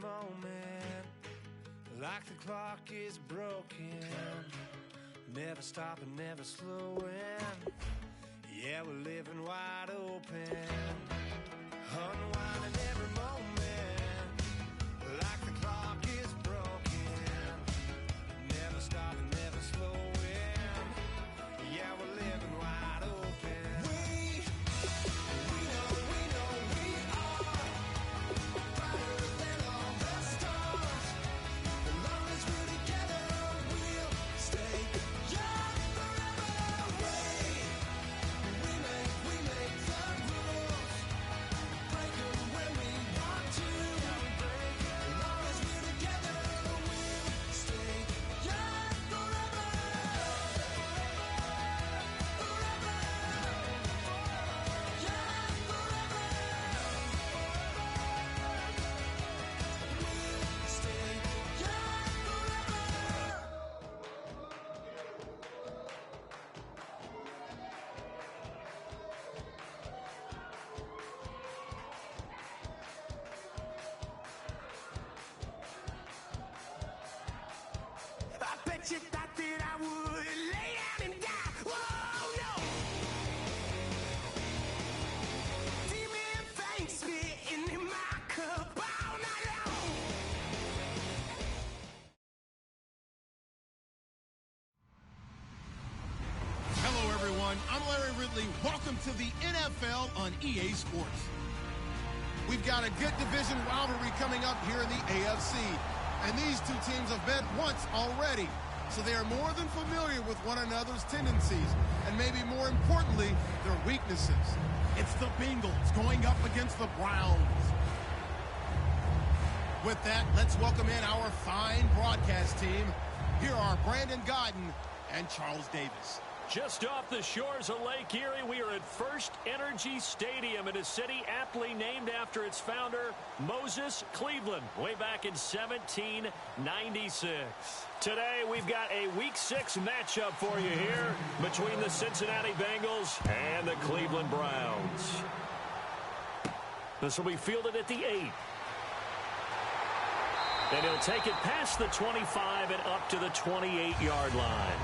moment, like the clock is broken, never stopping, never slowing. Yeah, we're living wide open, unwinding every moment, like the clock is broken, never stopping, never slowing. Yeah, we're living wide open. We know we are brighter than all the stars. As long as we're together, we'll stay young forever. We make the rules, break them when we want to. As long as we're together, we'll stay young forever. I bet you thought that I would lay down and die. Whoa, no. Demon fangs spitting in my cup all night long. Hello, everyone. I'm Larry Ridley. Welcome to the NFL on EA Sports. We've got a good division rivalry coming up here in the AFC. And these two teams have met once already. So they are more than familiar with one another's tendencies. And maybe more importantly, their weaknesses. It's the Bengals going up against the Browns. With that, let's welcome in our fine broadcast team. Here are Brandon Godden and Charles Davis. Just off the shores of Lake Erie, we are at First Energy Stadium in a city aptly named after its founder, Moses Cleveland, way back in 1796. Today, we've got a Week 6 matchup for you here between the Cincinnati Bengals and the Cleveland Browns. This will be fielded at the 8. And he'll take it past the 25 and up to the 28-yard line.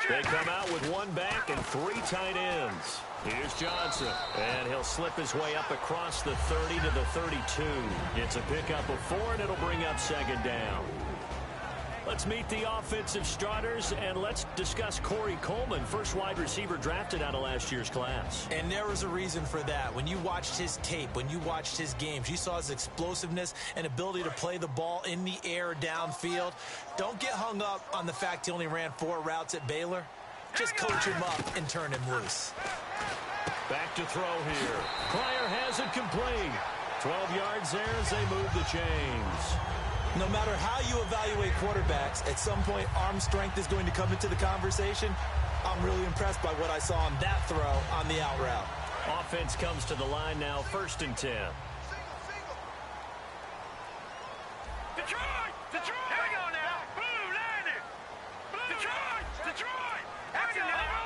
They come out with one back and 3 tight ends. Here's Johnson, and he'll slip his way up across the 30 to the 32. It's a pickup of 4, and it'll bring up second down. Let's meet the offensive starters, and let's discuss Corey Coleman, first wide receiver drafted out of last year's class. And there was a reason for that. When you watched his tape, when you watched his games, you saw his explosiveness and ability to play the ball in the air downfield. Don't get hung up on the fact he only ran 4 routes at Baylor. Just coach him up and turn him loose. Back to throw here. Pryor has it complete. 12 yards there as they move the chains. No matter how you evaluate quarterbacks, at some point arm strength is going to come into the conversation. I'm really impressed by what I saw on that throw on the out route. Offense comes to the line now, 1st and 10. Detroit! Detroit! Here we go now. Blue landed. Detroit! Detroit! Action now.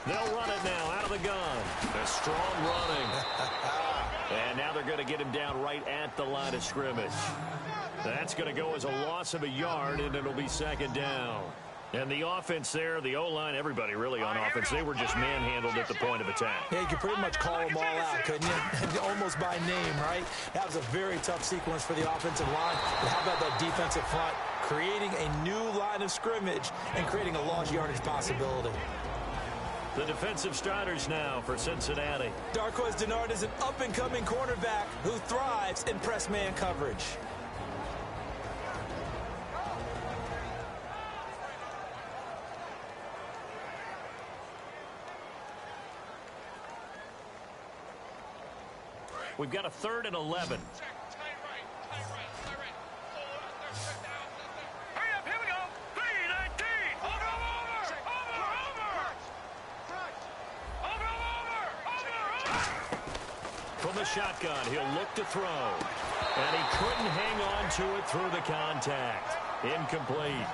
They'll run it now out of the gun. A strong running. And now they're going to get him down right at the line of scrimmage. That's going to go as a loss of a yard, and it'll be second down. And the offense there, the O-line, everybody really on offense, they were just manhandled at the point of attack. Yeah, you could pretty much call them all out, couldn't you? Almost by name, right? That was a very tough sequence for the offensive line. But how about that defensive front creating a new line of scrimmage and creating a lost yardage possibility? The defensive starters now for Cincinnati. Darqueze Dennard is an up-and-coming cornerback who thrives in press man coverage. We've got a 3rd and 11. Hurry up, here we go. 3, the shotgun. He'll look to throw. And he couldn't hang on to it through the contact. Incomplete.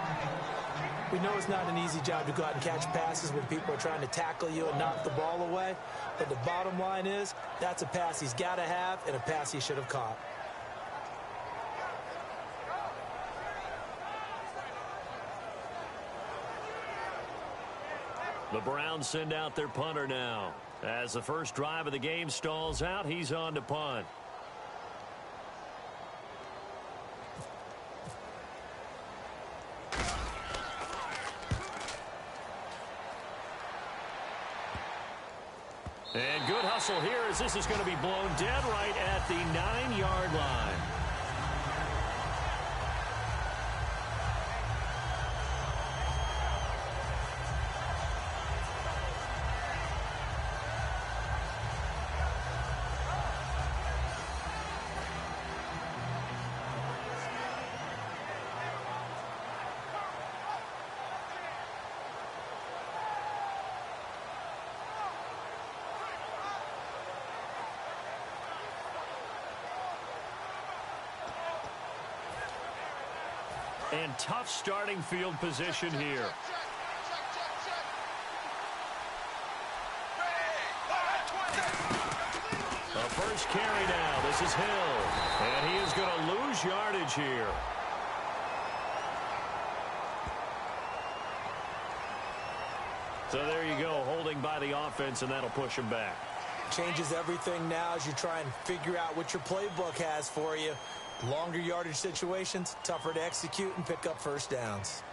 We know it's not an easy job to go out and catch passes when people are trying to tackle you and knock the ball away. But the bottom line is, that's a pass he's got to have and a pass he should have caught. The Browns send out their punter now. As the first drive of the game stalls out, he's on to punt. And good hustle here as this is going to be blown dead right at the 9-yard line. And tough starting field position here. A first carry now. This is Hill. And he is going to lose yardage here. So there you go, holding by the offense, and that'll push him back. Changes everything now as you try and figure out what your playbook has for you. Longer yardage situations, tougher to execute and pick up first downs.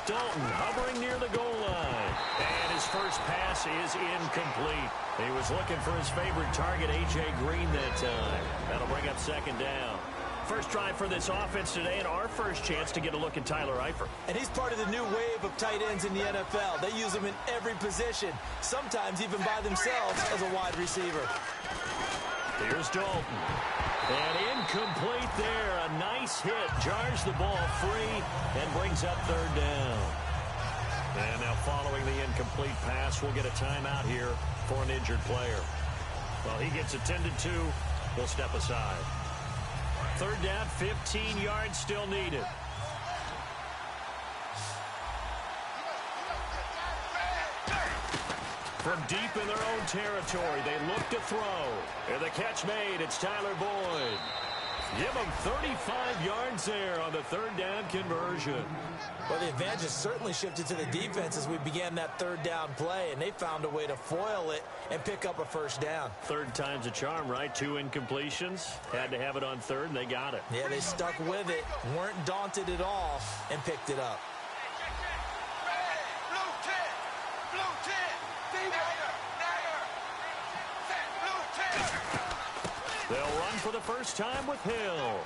Dalton hovering near the goal line. And his first pass is incomplete. He was looking for his favorite target, A.J. Green, that time. That'll bring up second down. First drive for this offense today, and our first chance to get a look at Tyler Eifert. And he's part of the new wave of tight ends in the NFL. They use them in every position, sometimes even by themselves as a wide receiver. Here's Dalton. And incomplete there. A nice hit. Jars the ball free and brings up third down. And now following the incomplete pass, we'll get a timeout here for an injured player. Well, he gets attended to. He'll step aside. Third down, 15 yards still needed. From deep in their own territory, they look to throw. And the catch made, it's Tyler Boyd. Give him 35 yards there on the third down conversion. Well, the advantage has certainly shifted to the defense as we began that third down play, and they found a way to foil it and pick up a first down. Third time's a charm, right? 2 incompletions. Had to have it on third, and they got it. Yeah, they stuck with it, weren't daunted at all, and picked it up. They'll run for the first time with Hill.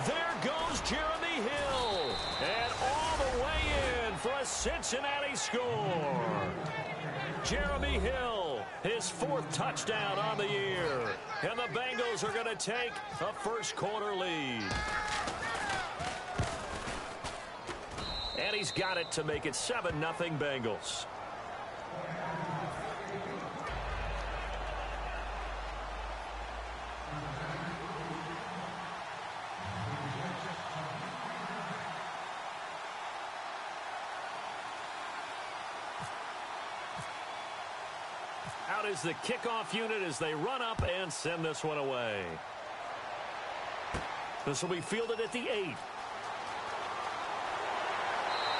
There goes Jeremy Hill. And all the way in for a Cincinnati score. Jeremy Hill, his 4th touchdown on the year. And the Bengals are going to take a first quarter lead. And he's got it to make it 7-0 Bengals. Out is the kickoff unit as they run up and send this one away. This will be fielded at the 8.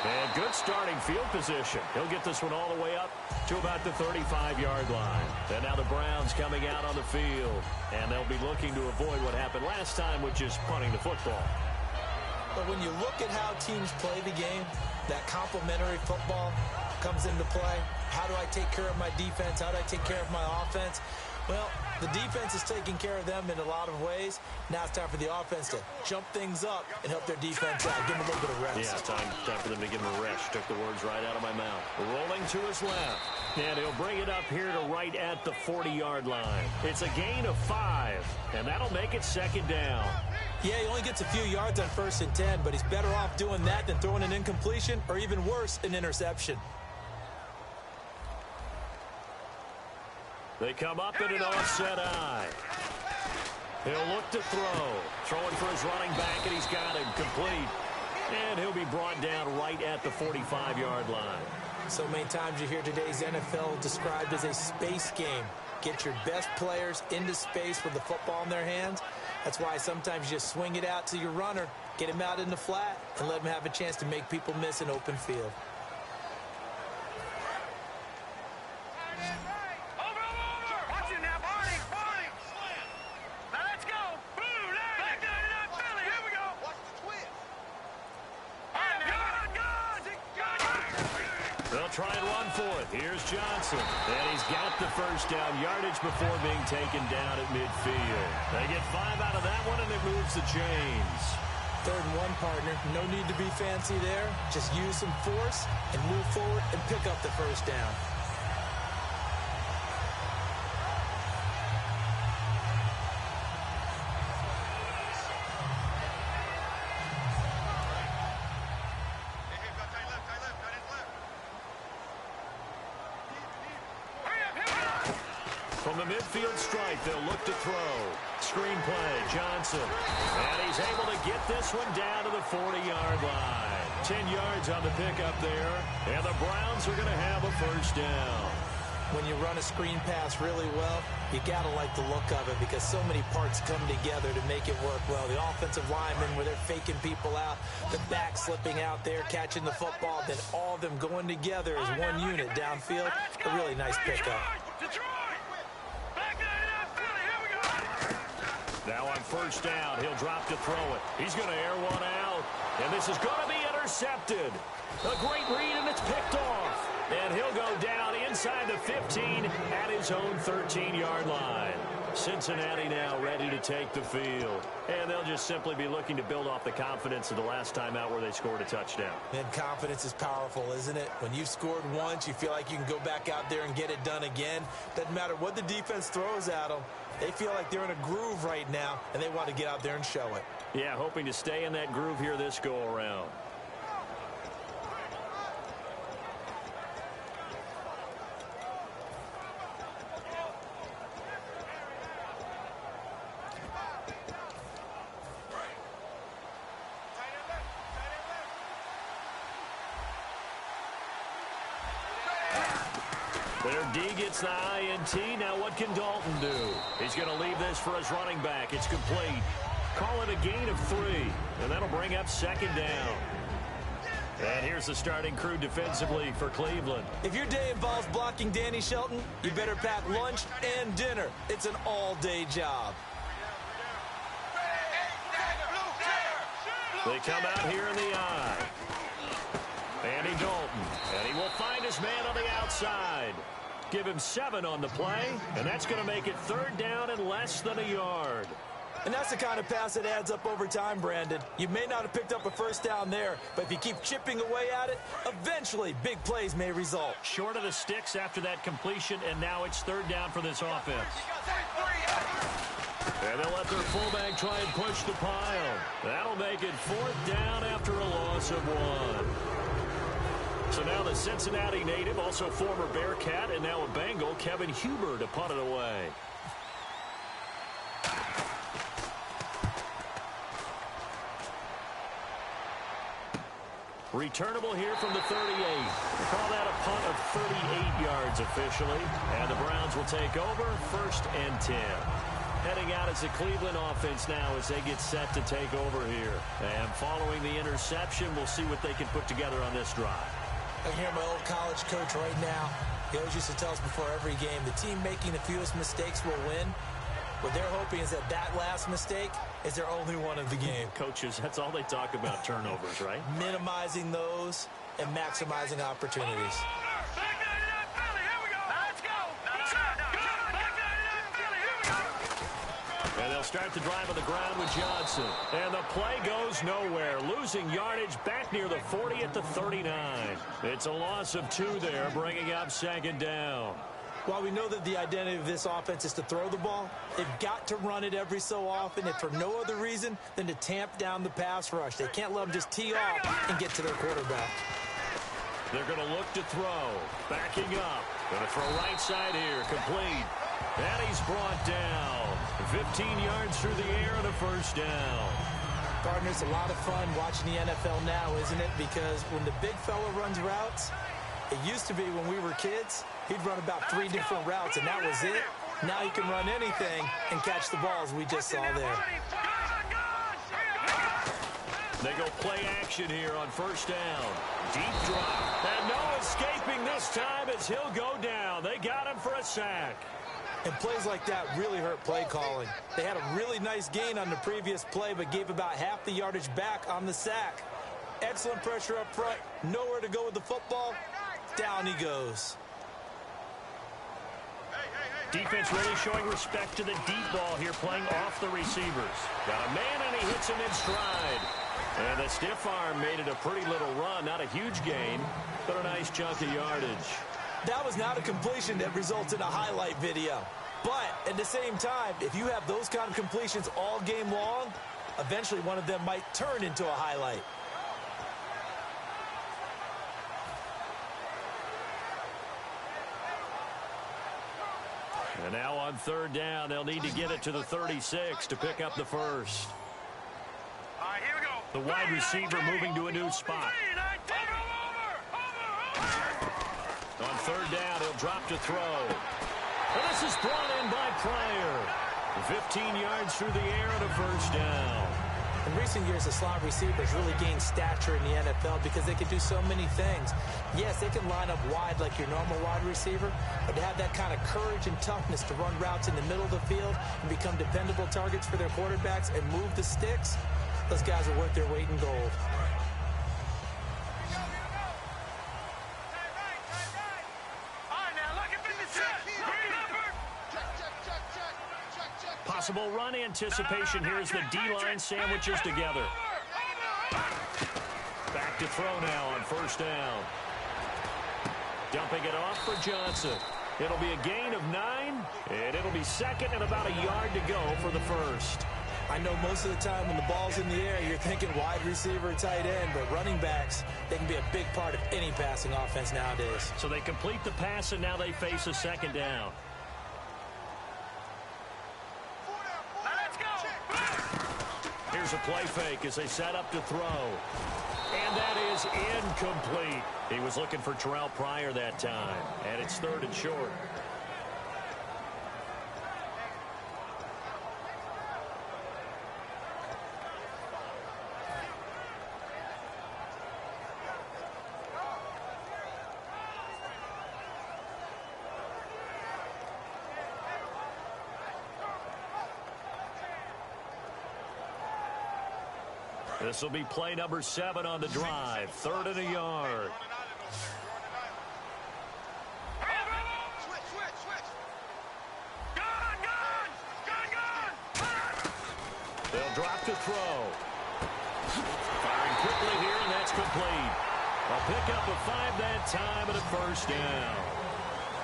And good starting field position. He'll get this one all the way up to about the 35-yard line. And now the Browns coming out on the field. And they'll be looking to avoid what happened last time, which is punting the football. But when you look at how teams play the game, that complementary football comes into play. How do I take care of my defense? How do I take care of my offense? Well, the defense is taking care of them in a lot of ways. Now it's time for the offense to jump things up and help their defense out. Give them a little bit of rest. Yeah, time for them to give him a rest. Took the words right out of my mouth. Rolling to his left. And he'll bring it up here to right at the 40-yard line. It's a gain of 5, and that'll make it second down. Yeah, he only gets a few yards on 1st and 10, but he's better off doing that than throwing an incompletion or even worse, an interception. They come up in an offset eye. He'll look to throw. Throwing for his running back, and he's got him complete. And he'll be brought down right at the 45-yard line. So many times you hear today's NFL described as a space game. Get your best players into space with the football in their hands. That's why sometimes you just swing it out to your runner, get him out in the flat, and let him have a chance to make people miss an open field. Try and run for it. Here's Johnson. And he's got the first down yardage before being taken down at midfield. They get 5 out of that one, and it moves the chains. 3rd and 1, partner. No need to be fancy there. Just use some force and move forward and pick up the first down. From the midfield stripe, they'll look to throw. Screen play, Johnson. And he's able to get this one down to the 40-yard line. 10 yards on the pickup there. And the Browns are going to have a first down. When you run a screen pass really well, you got to like the look of it because so many parts come together to make it work well. The offensive linemen, where they're faking people out, the back slipping out there, catching the football, then all of them going together as one unit downfield. A really nice pickup. Now on first down, he'll drop to throw it. He's going to air one out, and this is going to be intercepted. A great read, and it's picked off. And he'll go down inside the 15 at his own 13-yard line. Cincinnati now ready to take the field. And they'll just simply be looking to build off the confidence of the last time out where they scored a touchdown. And confidence is powerful, isn't it? When you've scored once, you feel like you can go back out there and get it done again. Doesn't matter what the defense throws at them. They feel like they're in a groove right now, and they want to get out there and show it. Yeah, hoping to stay in that groove here this go-around. Their D gets the INT. Now what can Dalton do? He's going to leave this for his running back. It's complete. Call it a gain of 3. And that'll bring up 2nd down. And here's the starting crew defensively for Cleveland. If your day involves blocking Danny Shelton, you better pack lunch and dinner. It's an all-day job. They come out here in the eye. Andy Dalton. And he will find his man on the outside. Give him 7 on the play, and that's going to make it 3rd down and less than a yard. And that's the kind of pass that adds up over time, Brandon. You may not have picked up a first down there, but if you keep chipping away at it, eventually big plays may result. Short of the sticks after that completion, and now it's 3rd down for this offense. And they'll let their fullback try and push the pile. That'll make it 4th down after a loss of 1. So now the Cincinnati native, also former Bearcat, and now a Bengal, Kevin Huber, to punt it away. Returnable here from the 38. We call that a punt of 38 yards officially. And the Browns will take over 1st and 10. Heading out as the Cleveland offense now as they get set to take over here. And following the interception, we'll see what they can put together on this drive. I hear my old college coach right now. He always used to tell us before every game, the team making the fewest mistakes will win. What they're hoping is that that last mistake is their only one of the game. Coaches, that's all they talk about, turnovers, right? Minimizing those and maximizing opportunities. And they'll start the drive on the ground with Johnson. And the play goes nowhere. Losing yardage back near the 40 at the 39. It's a loss of 2 there, bringing up 2nd down. While we know that the identity of this offense is to throw the ball, they've got to run it every so often, if for no other reason than to tamp down the pass rush. They can't let them just tee off and get to their quarterback. They're going to look to throw. Backing up. Going to throw right side here. Complete. And he's brought down. 15 yards through the air and a first down. Partner, it's a lot of fun watching the NFL now, isn't it? Because when the big fella runs routes, it used to be when we were kids, he'd run about 3 different routes, and that was it. Now he can run anything and catch the balls we just saw there. They go play action here on first down. Deep drop. And no escaping this time as he'll go down. They got him for a sack. And plays like that really hurt play calling. They had a really nice gain on the previous play, but gave about half the yardage back on the sack. Excellent pressure up front. Nowhere to go with the football. Down he goes. Defense really showing respect to the deep ball here, playing off the receivers. Got a man, and he hits him in stride. And the stiff arm made it a pretty little run. Not a huge gain, but a nice chunk of yardage. That was not a completion that results in a highlight video. But at the same time, if you have those kind of completions all game long, eventually one of them might turn into a highlight. And now on third down, they'll need to get it to the 36 to pick up the first. All right, here we go. The wide receiver moving to a new spot. On third down, he'll drop to throw. And this is brought in by Pryor. 15 yards through the air and a first down. In recent years, the slot receivers really gained stature in the NFL because they can do so many things. Yes, they can line up wide like your normal wide receiver, but to have that kind of courage and toughness to run routes in the middle of the field and become dependable targets for their quarterbacks and move the sticks, those guys are worth their weight in gold. Possible run anticipation here as the D-line sandwiches together. Back to throw now on first down. Dumping it off for Johnson. It'll be a gain of 9, and it'll be second and about a yard to go for the first. I know most of the time when the ball's in the air, you're thinking wide receiver, tight end, but running backs, they can be a big part of any passing offense nowadays. So they complete the pass, and now they face a second down. Here's a play fake as they set up to throw. And that is incomplete. He was looking for Terrell Pryor that time. And it's third and short. This will be play number 7 on the drive. Third and a yard. They'll drop to throw. Firing quickly here, and that's complete. A pickup of 5 that time and a first down.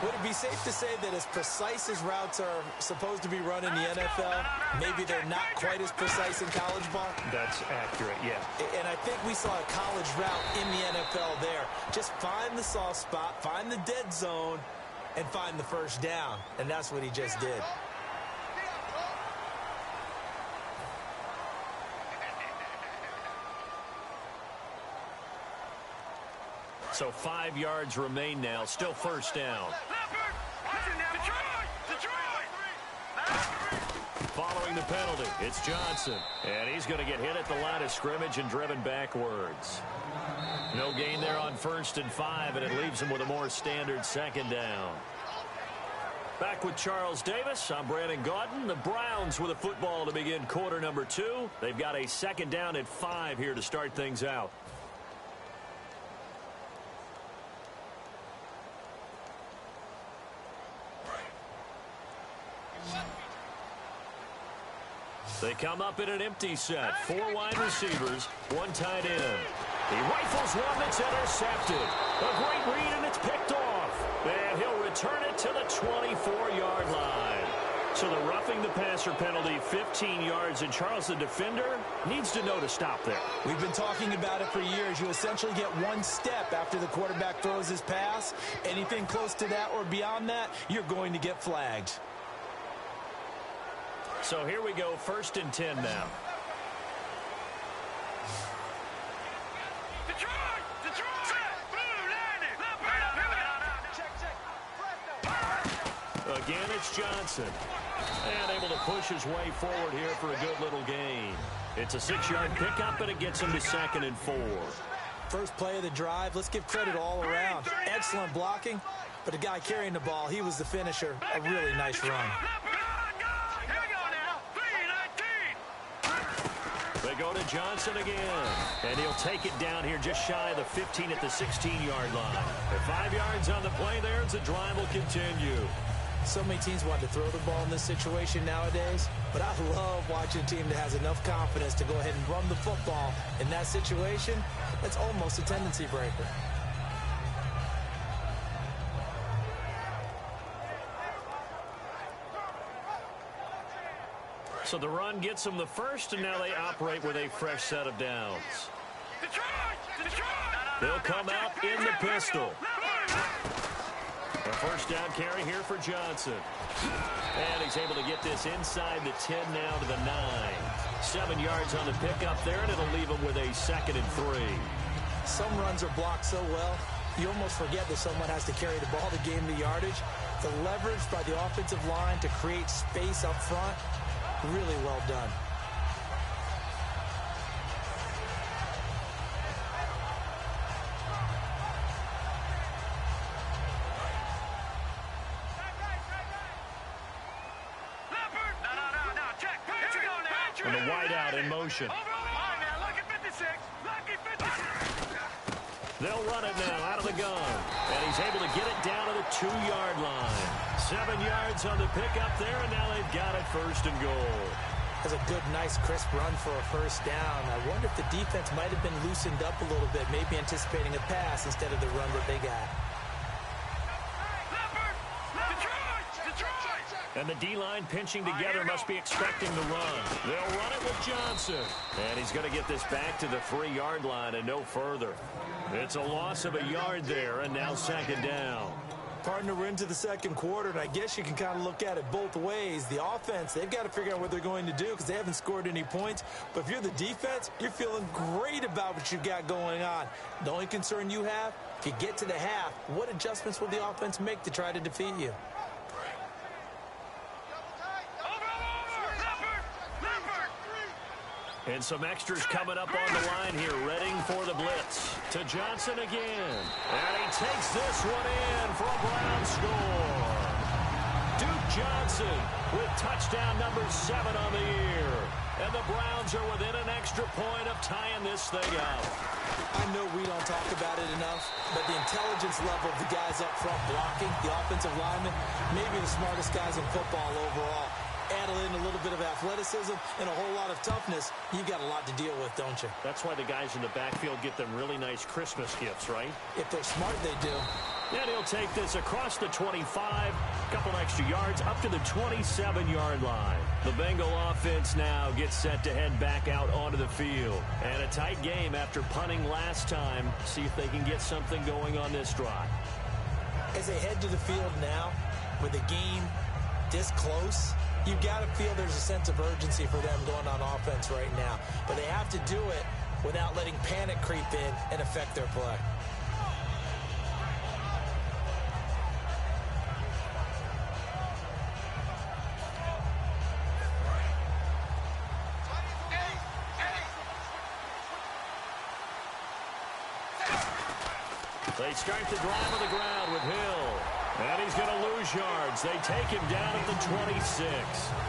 Would it be safe to say that as precise as routes are supposed to be run in the NFL, maybe they're not quite as precise in college ball? That's accurate, yeah. And I think we saw a college route in the NFL there. Just find the soft spot, find the dead zone, and find the first down. And that's what he just did. So 5 yards remain now. Still first down. Following the penalty, it's Johnson. And he's going to get hit at the line of scrimmage and driven backwards. No gain there on 1st and 5, and it leaves him with a more standard second down. Back with Charles Davis, I'm Brandon Gaudin. The Browns with a football to begin quarter number 2. They've got a second down at 5 here to start things out. They come up in an empty set. 4 wide receivers, 1 tight end. He rifles one that's intercepted. A great read, and it's picked off. And he'll return it to the 24-yard line. So the roughing the passer penalty, 15 yards, and Charles, the defender, needs to know to stop there. We've been talking about it for years. You essentially get one step after the quarterback throws his pass. Anything close to that or beyond that, you're going to get flagged. So here we go, 1st and 10 now. Again, it's Johnson. And able to push his way forward here for a good little gain. It's a 6-yard pickup, and it gets him to 2nd and 4. First play of the drive, let's give credit all around. Excellent blocking, but the guy carrying the ball, he was the finisher. A really nice run. They go to Johnson again, and he'll take it down here just shy of the 15 at the 16-yard line. At 5 yards on the play there, the drive will continue. So many teams want to throw the ball in this situation nowadays, but I love watching a team that has enough confidence to go ahead and run the football. In that situation, that's almost a tendency breaker. So the run gets them the first, and now they operate with a fresh set of downs. They'll come out in the pistol. A first down carry here for Johnson. And he's able to get this inside the 10 now to the 9. 7 yards on the pickup there, and it'll leave him with a 2nd and 3. Some runs are blocked so well, you almost forget that someone has to carry the ball to gain the yardage. The leverage by the offensive line to create space up front, really well done. And the wideout in motion. They'll run it now out of the gun. And he's able to get it down to the 2-yard line. 7 yards on the pickup there, and now they've got it 1st and goal. That's a good, nice, crisp run for a first down. I wonder if the defense might have been loosened up a little bit, maybe anticipating a pass instead of the run that they got. And the D-line pinching together must be expecting the run. They'll run it with Johnson. And he's going to get this back to the 3-yard line and no further. It's a loss of a yard there, and now 2nd down. Partner, we're into the second quarter, and I guess you can kind of look at it both ways. The offense, they've got to figure out what they're going to do because they haven't scored any points. But if you're the defense, you're feeling great about what you've got going on. The only concern you have, if you get to the half, what adjustments will the offense make to try to defeat you? And some extras coming up on the line here, readying for the blitz. To Johnson again. And he takes this one in for a Brown score. Duke Johnson with touchdown number 7 on the year. And the Browns are within an extra point of tying this thing up. I know we don't talk about it enough, but the intelligence level of the guys up front blocking, the offensive linemen, maybe the smartest guys in football overall. Add in a little bit of athleticism and a whole lot of toughness, you got a lot to deal with, don't you? That's why the guys in the backfield get them really nice Christmas gifts, right? If they're smart, they do. And he'll take this across the 25, couple extra yards, up to the 27-yard line. The Bengal offense now gets set to head back out onto the field. And a tight game after punting last time. See if they can get something going on this drive. As they head to the field now, with the game this close, you've got to feel there's a sense of urgency for them going on offense right now. But they have to do it without letting panic creep in and affect their play. They start the drive on the ground with Hill. And he's going to lose yards. They take him down at the 26.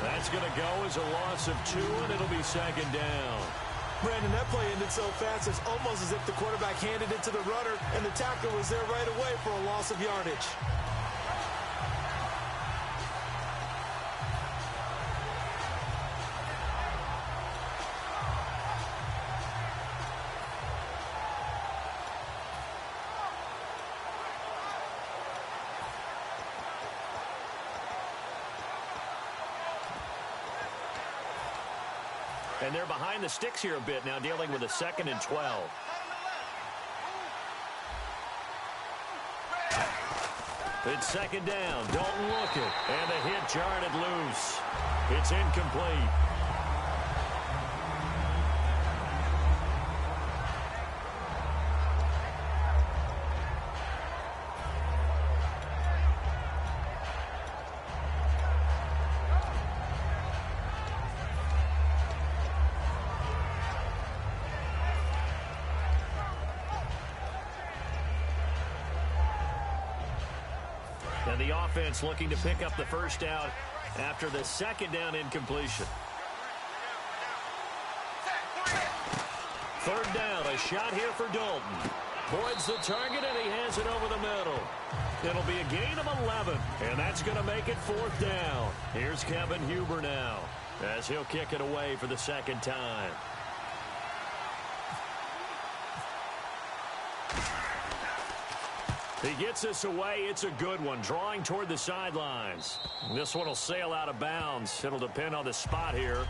That's going to go as a loss of 2, and it'll be 2nd down. Brandon, that play ended so fast, it's almost as if the quarterback handed it to the runner, and the tackler was there right away for a loss of yardage. And they're behind the sticks here a bit now, dealing with a 2nd and 12. It's 2nd down. Dalton looking. And the hit jarred it loose. It's incomplete. And the offense looking to pick up the first down after the 2nd down incompletion. 3rd down, a shot here for Dalton. Boyd's the target, and he has it over the middle. It'll be a gain of 11, and that's going to make it 4th down. Here's Kevin Huber now, as he'll kick it away for the 2nd time. He gets this away. It's a good one, drawing toward the sidelines. This one will sail out of bounds. It'll depend on the spot here.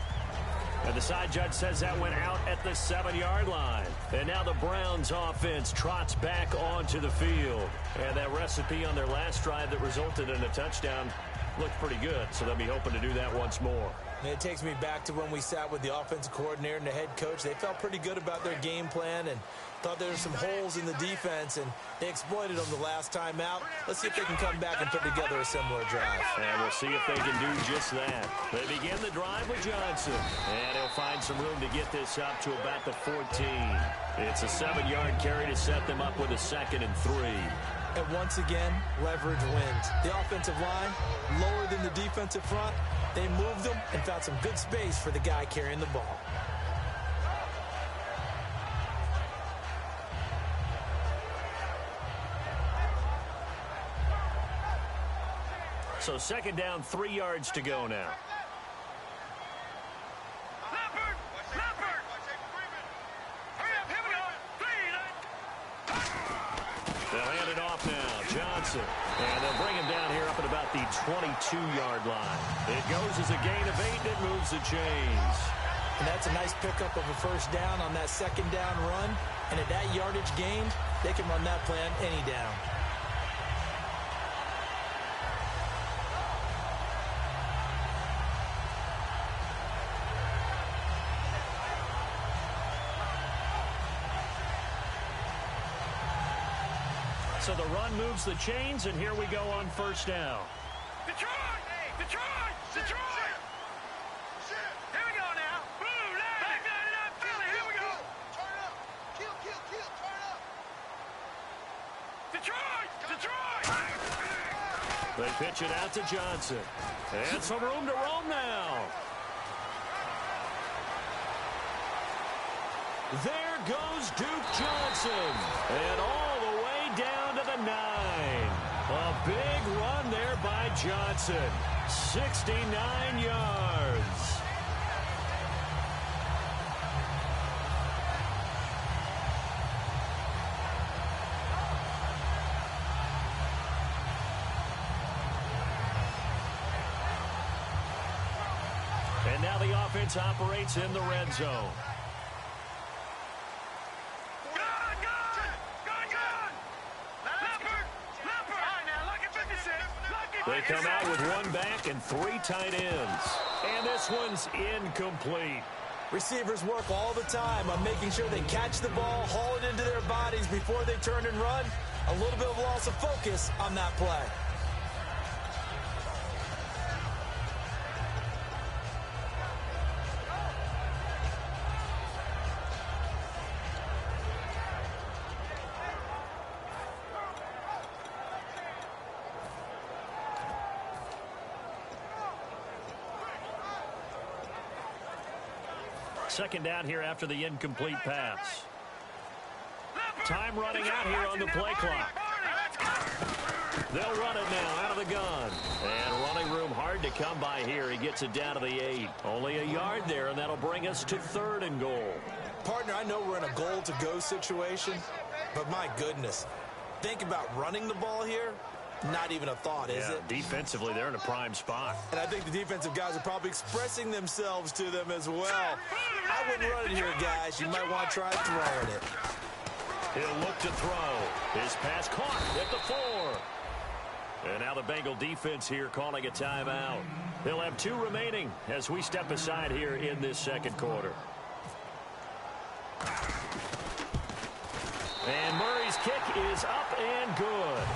And the side judge says that went out at the 7-yard line. And now the Browns offense trots back onto the field. And that recipe on their last drive that resulted in a touchdown looked pretty good, so they'll be hoping to do that once more. And it takes me back to when we sat with the offensive coordinator and the head coach. They felt pretty good about their game plan and thought there were some holes in the defense, and they exploited them the last time out. Let's see if they can come back and put together a similar drive. And we'll see if they can do just that. They begin the drive with Johnson, and he'll find some room to get this up to about the 14. It's a 7-yard carry to set them up with a 2nd and 3. And once again, leverage wins. The offensive line, lower than the defensive front. They moved them and found some good space for the guy carrying the ball. So 2nd down, 3 yards to go now. Leopard! Leopard! Hurry up, here we go! 3, They'll hand it off now. Johnson. And they'll bring him down here up at about the 22-yard line. It goes as a gain of 8, and it moves the chains. And that's a nice pickup of a first down on that 2nd down run. And at that yardage gained, they can run that plan any down. So the run moves the chains, and here we go on 1st down. Detroit! Detroit! Detroit! Here we go now. Blue line. Back 99 Philly. Here we go. Turn up. Kill, turn up. Detroit! Detroit! They pitch it out to Johnson. And some room to roam now. There goes Duke Johnson. And all the way down to the 9. A big run there by Johnson. 69 yards. And now the offense operates in the red zone. They come out with 1 back and 3 tight ends. And this one's incomplete. Receivers work all the time on making sure they catch the ball, haul it into their bodies before they turn and run. A little bit of loss of focus on that play. Second down here after the incomplete pass. Time running out here on the play clock. They'll run it now out of the gun. And running room hard to come by here. He gets it down to the 8. Only a yard there, and that'll bring us to 3rd and goal. Partner, I know we're in a goal-to-go situation, but my goodness, think about running the ball here. Not even a thought, is it? Defensively, they're in a prime spot. And I think the defensive guys are probably expressing themselves to them as well. I wouldn't run it here, guys. You might want to try throwing it. He'll look to throw. His pass caught at the 4. And now the Bengal defense here calling a timeout. They'll have 2 remaining as we step aside here in this second quarter. And Murray's kick is up and good.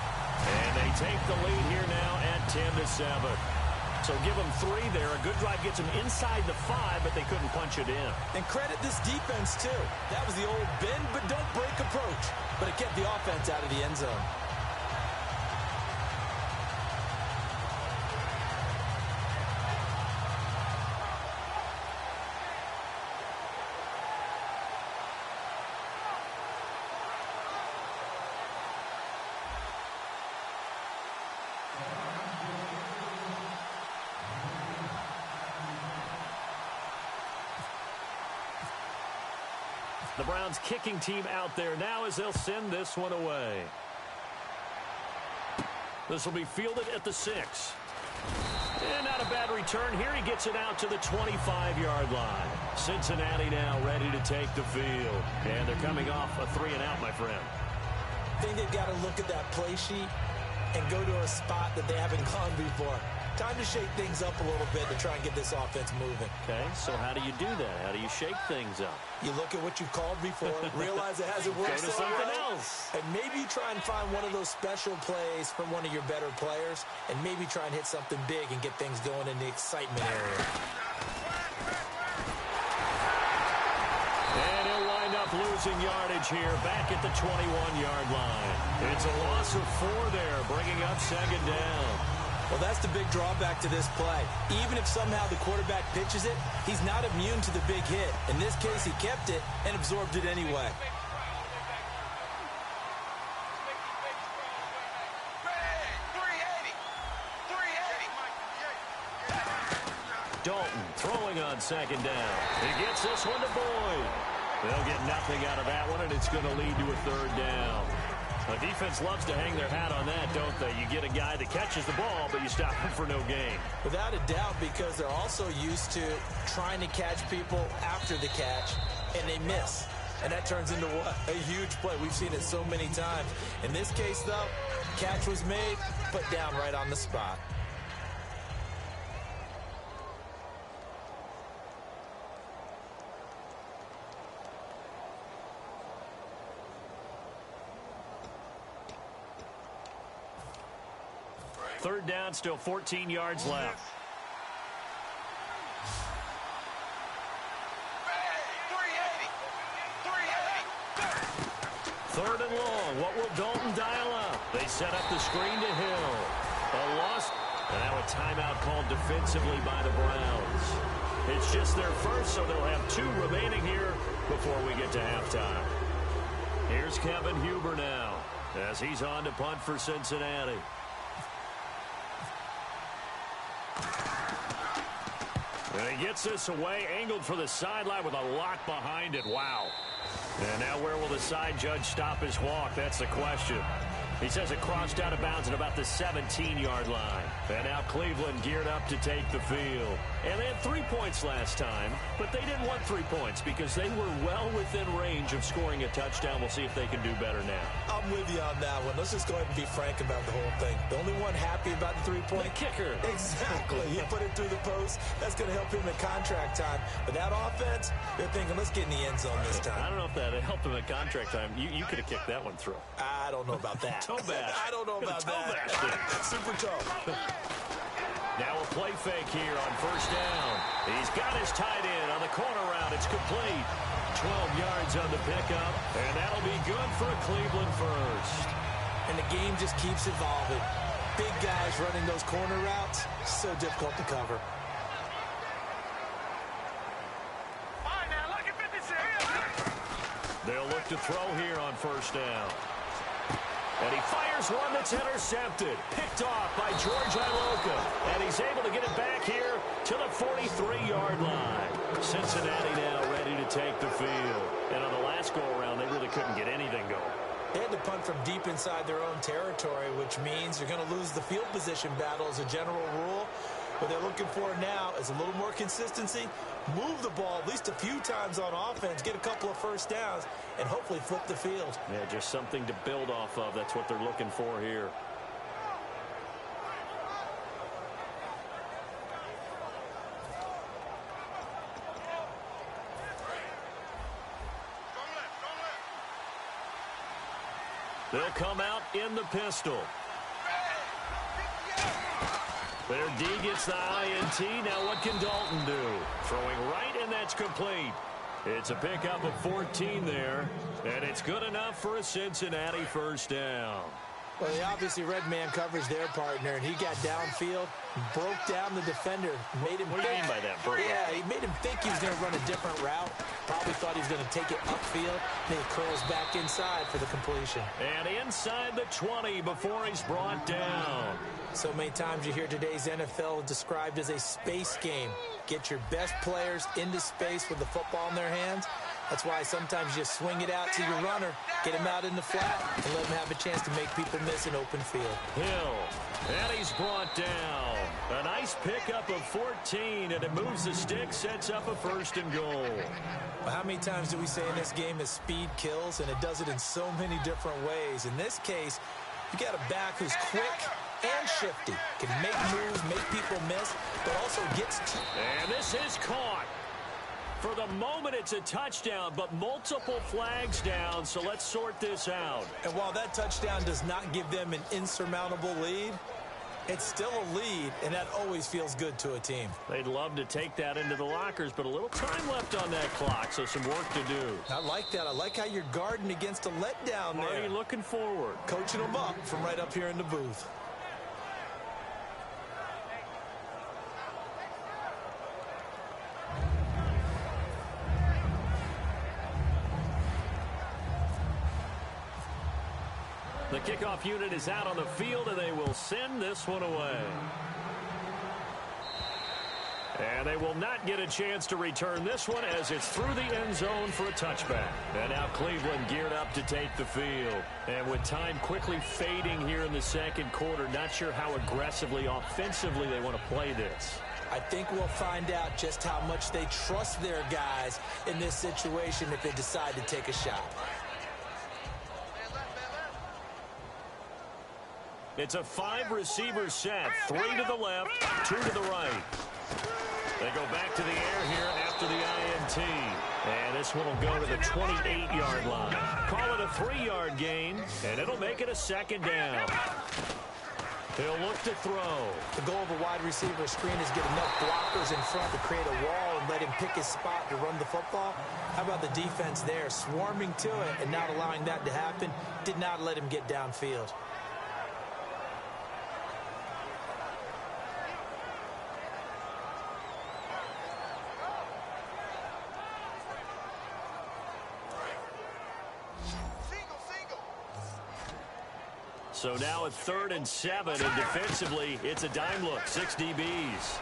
And they take the lead here now at 10-7. So give them 3 there. A good drive gets them inside the 5, but they couldn't punch it in. And credit this defense, too. That was the old bend but don't break approach. But it kept the offense out of the end zone. The Browns kicking team out there now as they'll send this one away. This will be fielded at the 6. And not a bad return here. He gets it out to the 25-yard line. Cincinnati now ready to take the field. And they're coming off a 3-and-out, my friend. I think they've got to look at that play sheet and go to a spot that they haven't gone before. Time to shake things up a little bit to try and get this offense moving. Okay, so how do you do that? How do you shake things up? You look at what you've called before, realize it hasn't worked Go to so something well, else. and maybe try and find one of those special plays from one of your better players, and maybe try and hit something big and get things going in the excitement area. And he'll wind up losing yardage here back at the 21-yard line. It's a loss of 4 there, bringing up second down. Well, that's the big drawback to this play. Even if somehow the quarterback pitches it, he's not immune to the big hit. In this case, he kept it and absorbed it anyway. Dalton throwing on second down. He gets this one to Boyd. They'll get nothing out of that one, and it's going to lead to a 3rd down. The defense loves to hang their hat on that, don't they? You get a guy that catches the ball, but you stop him for no gain. Without a doubt, because they're also used to trying to catch people after the catch, and they miss. And that turns into what? A huge play. We've seen it so many times. In this case, though, catch was made, put down right on the spot. Third down, still 14 yards left. Third and long. What will Dalton dial up? They set up the screen to Hill. A loss. And now a timeout called defensively by the Browns. It's just their first, so they'll have 2 remaining here before we get to halftime. Here's Kevin Huber now as he's on to punt for Cincinnati. And he gets this away, angled for the sideline with a lot behind it. Wow. And now where will the side judge stop his walk? That's the question. He says it crossed out of bounds at about the 17-yard line. And now Cleveland geared up to take the field. And they had 3 points last time, but they didn't want 3 points because they were well within range of scoring a touchdown. We'll see if they can do better now. I'm with you on that one. Let's just go ahead and be frank about the whole thing. The only one happy about the 3-point? The kicker. Exactly. He put it through the post. That's going to help him in contract time. But that offense, they're thinking, let's get in the end zone this time. I don't know if that helped him at contract time. You could have kicked that one through. I don't know about that. Toe bash. I don't know about Toe that. bashed. Super toe. Now a play fake here on first down. He's got his tight end on the corner route. It's complete. 12 yards on the pickup, and that'll be good for a Cleveland first. And the game just keeps evolving. Big guys running those corner routes, so difficult to cover. They'll look to throw here on first down. And he fires one that's intercepted. Picked off by George Iloka. And he's able to get it back here to the 43-yard line. Cincinnati now ready to take the field. And on the last go-around, they really couldn't get anything going. They had to punt from deep inside their own territory, which means you're going to lose the field position battle as a general rule. What they're looking for now is a little more consistency, move the ball at least a few times on offense, get a couple of first downs, and hopefully flip the field. Yeah, just something to build off of. That's what they're looking for here. They'll come out in the pistol. Their D gets the INT. Now what can Dalton do? Throwing right, and that's complete. It's a pickup of 14 there, and it's good enough for a Cincinnati first down. Well, they obviously red man coverage their partner, and he got downfield, broke down the defender, made him What do you mean by that, Bert? Yeah, he made him think he was going to run a different route. Probably thought he was going to take it upfield. Then he curls back inside for the completion. And inside the 20 before he's brought down. So many times you hear today's NFL described as a space game. Get your best players into space with the football in their hands. That's why sometimes you swing it out to your runner, get him out in the flat, and let him have a chance to make people miss an open field. Hill, and he's brought down. A nice pickup of 14, and it moves the stick, sets up a first and goal. Well, how many times do we say in this game that speed kills, and it does it in so many different ways? In this case, you got a back who's quick and shifty, can make moves, make people miss, but also gets to. And this is caught. For the moment, it's a touchdown, but multiple flags down, so let's sort this out. And while that touchdown does not give them an insurmountable lead, it's still a lead, and that always feels good to a team. They'd love to take that into the lockers, but a little time left on that clock, so some work to do. I like that. I like how you're guarding against a letdown there. Marty looking forward. Coaching them up from right up here in the booth. The kickoff unit is out on the field, and they will send this one away. And they will not get a chance to return this one as it's through the end zone for a touchback. And now Cleveland geared up to take the field. And with time quickly fading here in the second quarter, not sure how aggressively, offensively they want to play this. I think we'll find out just how much they trust their guys in this situation if they decide to take a shot. It's a 5-receiver set. 3 to the left, 2 to the right. They go back to the air here after the INT. And this one will go to the 28-yard line. Call it a 3-yard gain, and it'll make it a second down. He'll look to throw. The goal of a wide receiver screen is get enough blockers in front to create a wall and let him pick his spot to run the football. How about the defense there, swarming to it and not allowing that to happen? Did not let him get downfield. So now it's 3rd and 7, and defensively, it's a dime look, 6 DBs.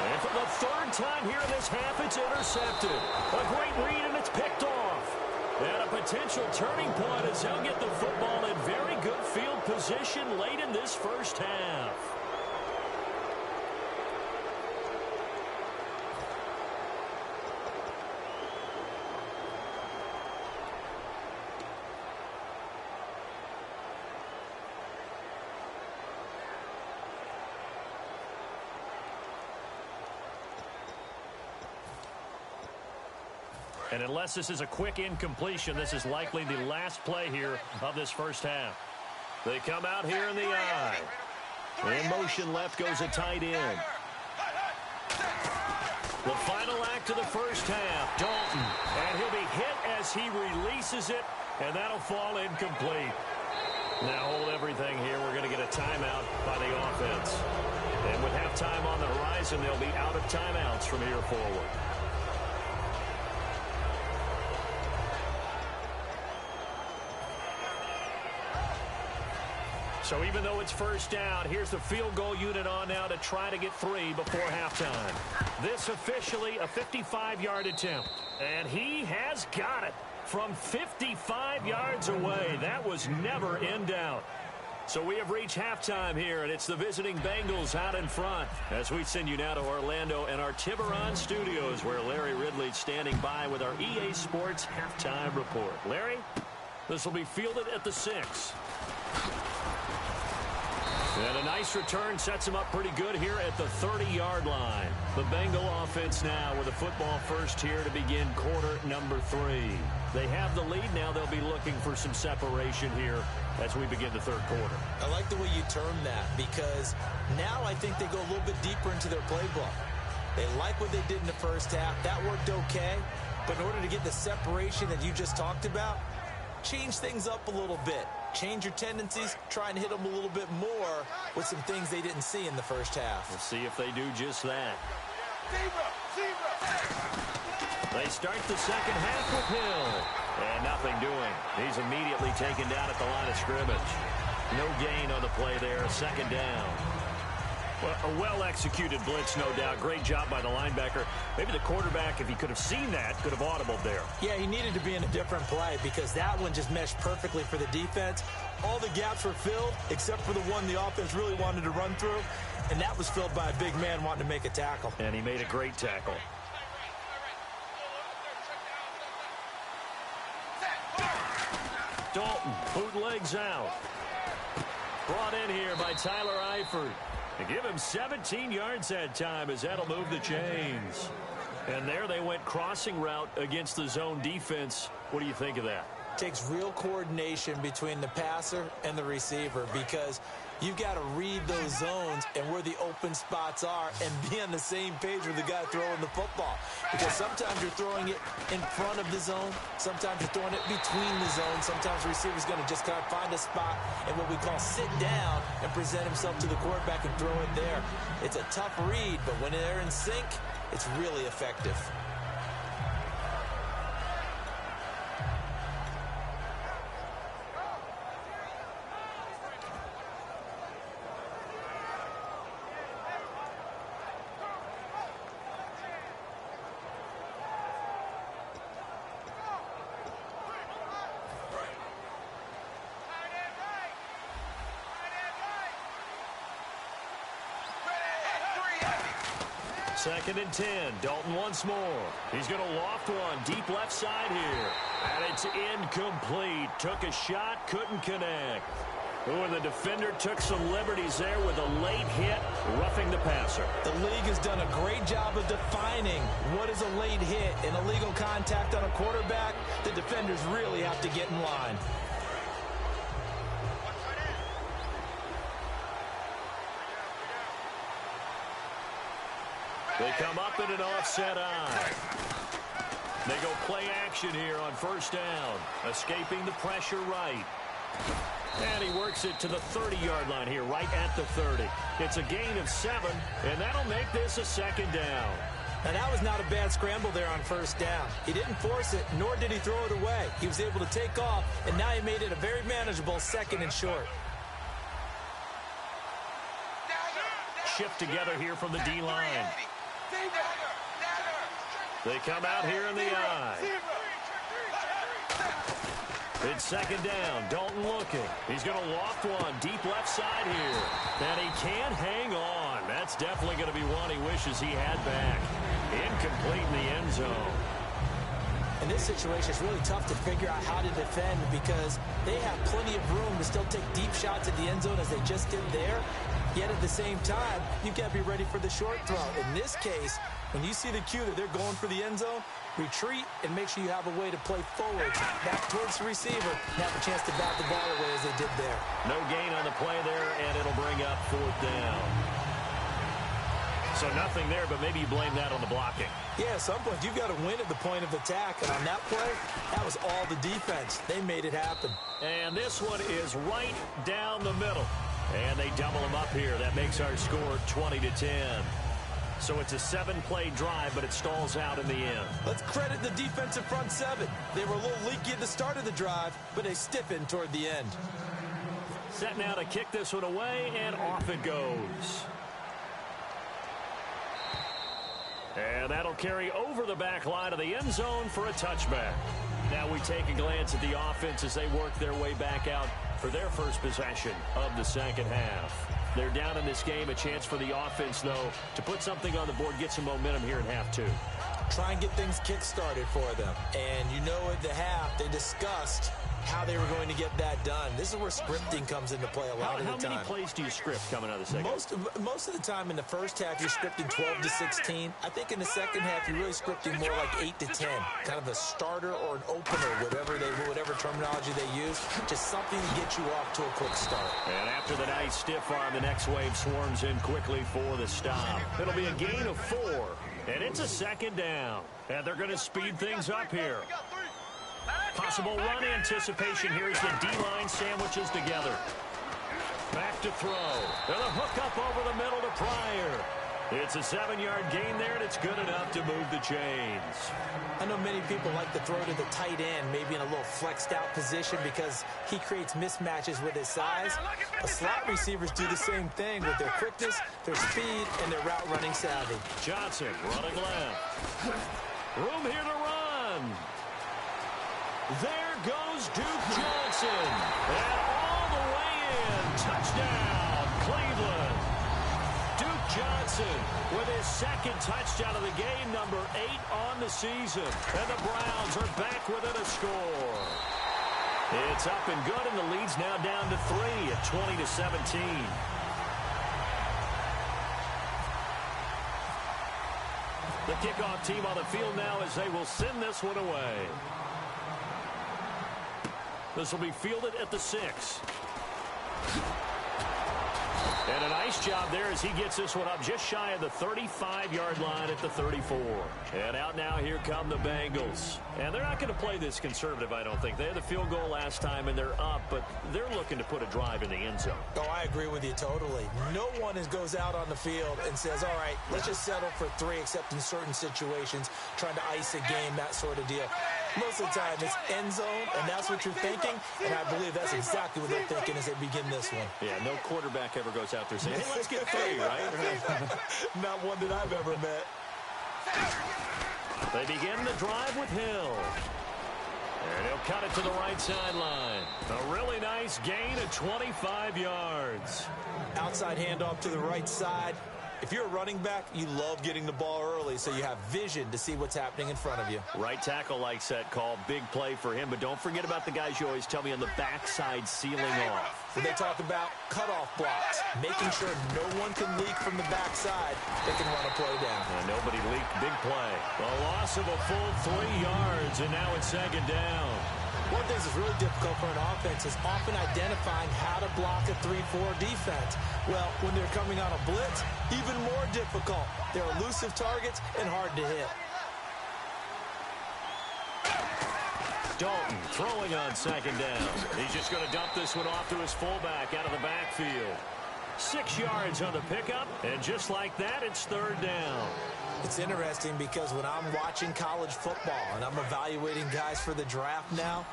And for the 3rd time here in this half, it's intercepted. A great read, and it's picked off. And a potential turning point as they'll get the football in very good field position late in this first half. And unless this is a quick incompletion, this is likely the last play here of this first half. They come out here in the eye. In motion left goes a tight end. The final act of the first half, Dalton. And he'll be hit as he releases it, and that'll fall incomplete. Now hold everything here. We're going to get a timeout by the offense. And with halftime on the horizon, they'll be out of timeouts from here forward. So even though it's first down, here's the field goal unit on now to try to get 3 before halftime. This officially a 55-yard attempt. And he has got it. from 55 yards away. That was never in doubt. So we have reached halftime here, and it's the visiting Bengals out in front. As we send you now to Orlando and our Tiburon studios, where Larry Ridley's standing by with our EA Sports halftime report. Larry, this will be fielded at the 6. And a nice return sets him up pretty good here at the 30-yard line. The Bengal offense now with a football first here to begin quarter number 3. They have the lead. Now they'll be looking for some separation here as we begin the third quarter. I like the way you term that, because now I think they go a little bit deeper into their playbook. They like what they did in the first half. That worked okay. But in order to get the separation that you just talked about, change things up a little bit. Change your tendencies, try and hit them a little bit more with some things they didn't see in the first half. We'll see if they do just that. They start the second half with Hill. And nothing doing. He's immediately taken down at the line of scrimmage. No gain on the play there. Second down. Well, a well-executed blitz, no doubt. Great job by the linebacker. Maybe the quarterback, if he could have seen that, could have audibled there. Yeah, he needed to be in a different play because that one just meshed perfectly for the defense. All the gaps were filled except for the one the offense really wanted to run through, and that was filled by a big man wanting to make a tackle. And he made a great tackle. Dalton, bootlegs out. Brought in here by Tyler Eifert. To give him 17 yards that time, as that'll move the chains. And there they went crossing route against the zone defense. What do you think of that? Takes real coordination between the passer and the receiver, because you've got to read those zones and where the open spots are and be on the same page with the guy throwing the football. Because sometimes you're throwing it in front of the zone. Sometimes you're throwing it between the zones. Sometimes the receiver's going to just kind of find a spot and what we call sit down and present himself to the quarterback and throw it there. It's a tough read, but when they're in sync, it's really effective. Second and 10. Dalton once more. He's going to loft one deep left side here. And it's incomplete. Took a shot, couldn't connect. Oh, and the defender took some liberties there with a late hit, roughing the passer. The league has done a great job of defining what is a late hit. An illegal contact on a quarterback, the defenders really have to get in line. They come up in an offset eye. They go play action here on first down. Escaping the pressure right. And he works it to the 30-yard line here, right at the 30. It's a gain of 7, and that'll make this a second down. And that was not a bad scramble there on first down. He didn't force it, nor did he throw it away. He was able to take off, and now he made it a very manageable second and short. Shift together here from the D-line. They come out here in the eye. It's second down. Dalton looking. He's going to loft one deep left side here. And he can't hang on. That's definitely going to be one he wishes he had back. Incomplete in the end zone. In this situation, it's really tough to figure out how to defend because they have plenty of room to still take deep shots at the end zone as they just did there. Yet at the same time, you've got to be ready for the short throw. In this case, when you see the cue that they're going for the end zone, retreat and make sure you have a way to play forward, back towards the receiver, and have a chance to bat the ball away as they did there. No gain on the play there, and it'll bring up fourth down. So nothing there, but maybe you blame that on the blocking. Yeah, at some point, you've got to win at the point of attack. And on that play, that was all the defense. They made it happen. And this one is right down the middle. And they double them up here. That makes our score 20-10. So it's a 7-play drive, but it stalls out in the end. Let's credit the defensive front seven. They were a little leaky at the start of the drive, but they stiffened toward the end. Set now to kick this one away, and off it goes. And that'll carry over the back line of the end zone for a touchback. Now we take a glance at the offense as they work their way back out for their first possession of the second half. They're down in this game. A chance for the offense, though, to put something on the board, get some momentum here in half two. Try and get things kick-started for them. And you know at the half, they discussed how they were going to get that done. This is where scripting comes into play a lot of the time. How many plays do you script coming out of the second? Most of the time in the first half, you're scripting 12 to 16. I think in the second half, you're really scripting more like 8 to 10. Kind of a starter or an opener, whatever terminology they use. Just something to get you off to a quick start. And after the nice stiff arm, the next wave swarms in quickly for the stop. It'll be a gain of 4. And it's a second down. And they're going to speed things up here. Possible run anticipation here as the D-line sandwiches together. Back to throw. And a hook up over the middle to Pryor. It's a 7-yard gain there, and it's good enough to move the chains. I know many people like to throw to the tight end, maybe in a little flexed out position because he creates mismatches with his size. But slot receivers do the same thing with their quickness, their speed, and their route running savvy. Johnson running left. Room here to run. There goes Duke Johnson. And all the way in. Touchdown, Cleveland. Duke Johnson with his second touchdown of the game, number 8 on the season. And the Browns are back within a score. It's up and good, and the lead's now down to 3 at 20-17. The kickoff team on the field now as they will send this one away. This will be fielded at the 6. And a nice job there as he gets this one up just shy of the 35-yard line at the 34. And out now, here come the Bengals. And they're not going to play this conservative, I don't think. They had the field goal last time, and they're up, but they're looking to put a drive in the end zone. Oh, I agree with you totally. No one goes out on the field and says, all right, let's just settle for 3, except in certain situations, trying to ice a game, that sort of deal. Most of the time, it's end zone, and that's what you're thinking, and I believe that's exactly what they're thinking as they begin this one. Yeah, no quarterback ever goes out there saying, hey, let's get 3, right? Not one that I've ever met. They begin the drive with Hill. And he'll cut it to the right sideline. A really nice gain of 25 yards. Outside handoff to the right side. If you're a running back, you love getting the ball early so you have vision to see what's happening in front of you. Right tackle likes that call. Big play for him. But don't forget about the guys you always tell me on the backside sealing off. When they talk about cutoff blocks, making sure no one can leak from the backside, they can run a play down. And nobody leaked. Big play. A loss of a full 3 yards, and now it's second down. One thing that's really difficult for an offense is often identifying how to block a 3-4 defense. Well, when they're coming on a blitz, even more difficult. They're elusive targets and hard to hit. Dalton throwing on second down. He's just going to dump this one off to his fullback out of the backfield. 6 yards on the pickup, and just like that, it's third down. It's interesting because when I'm watching college football and I'm evaluating guys for the draft now,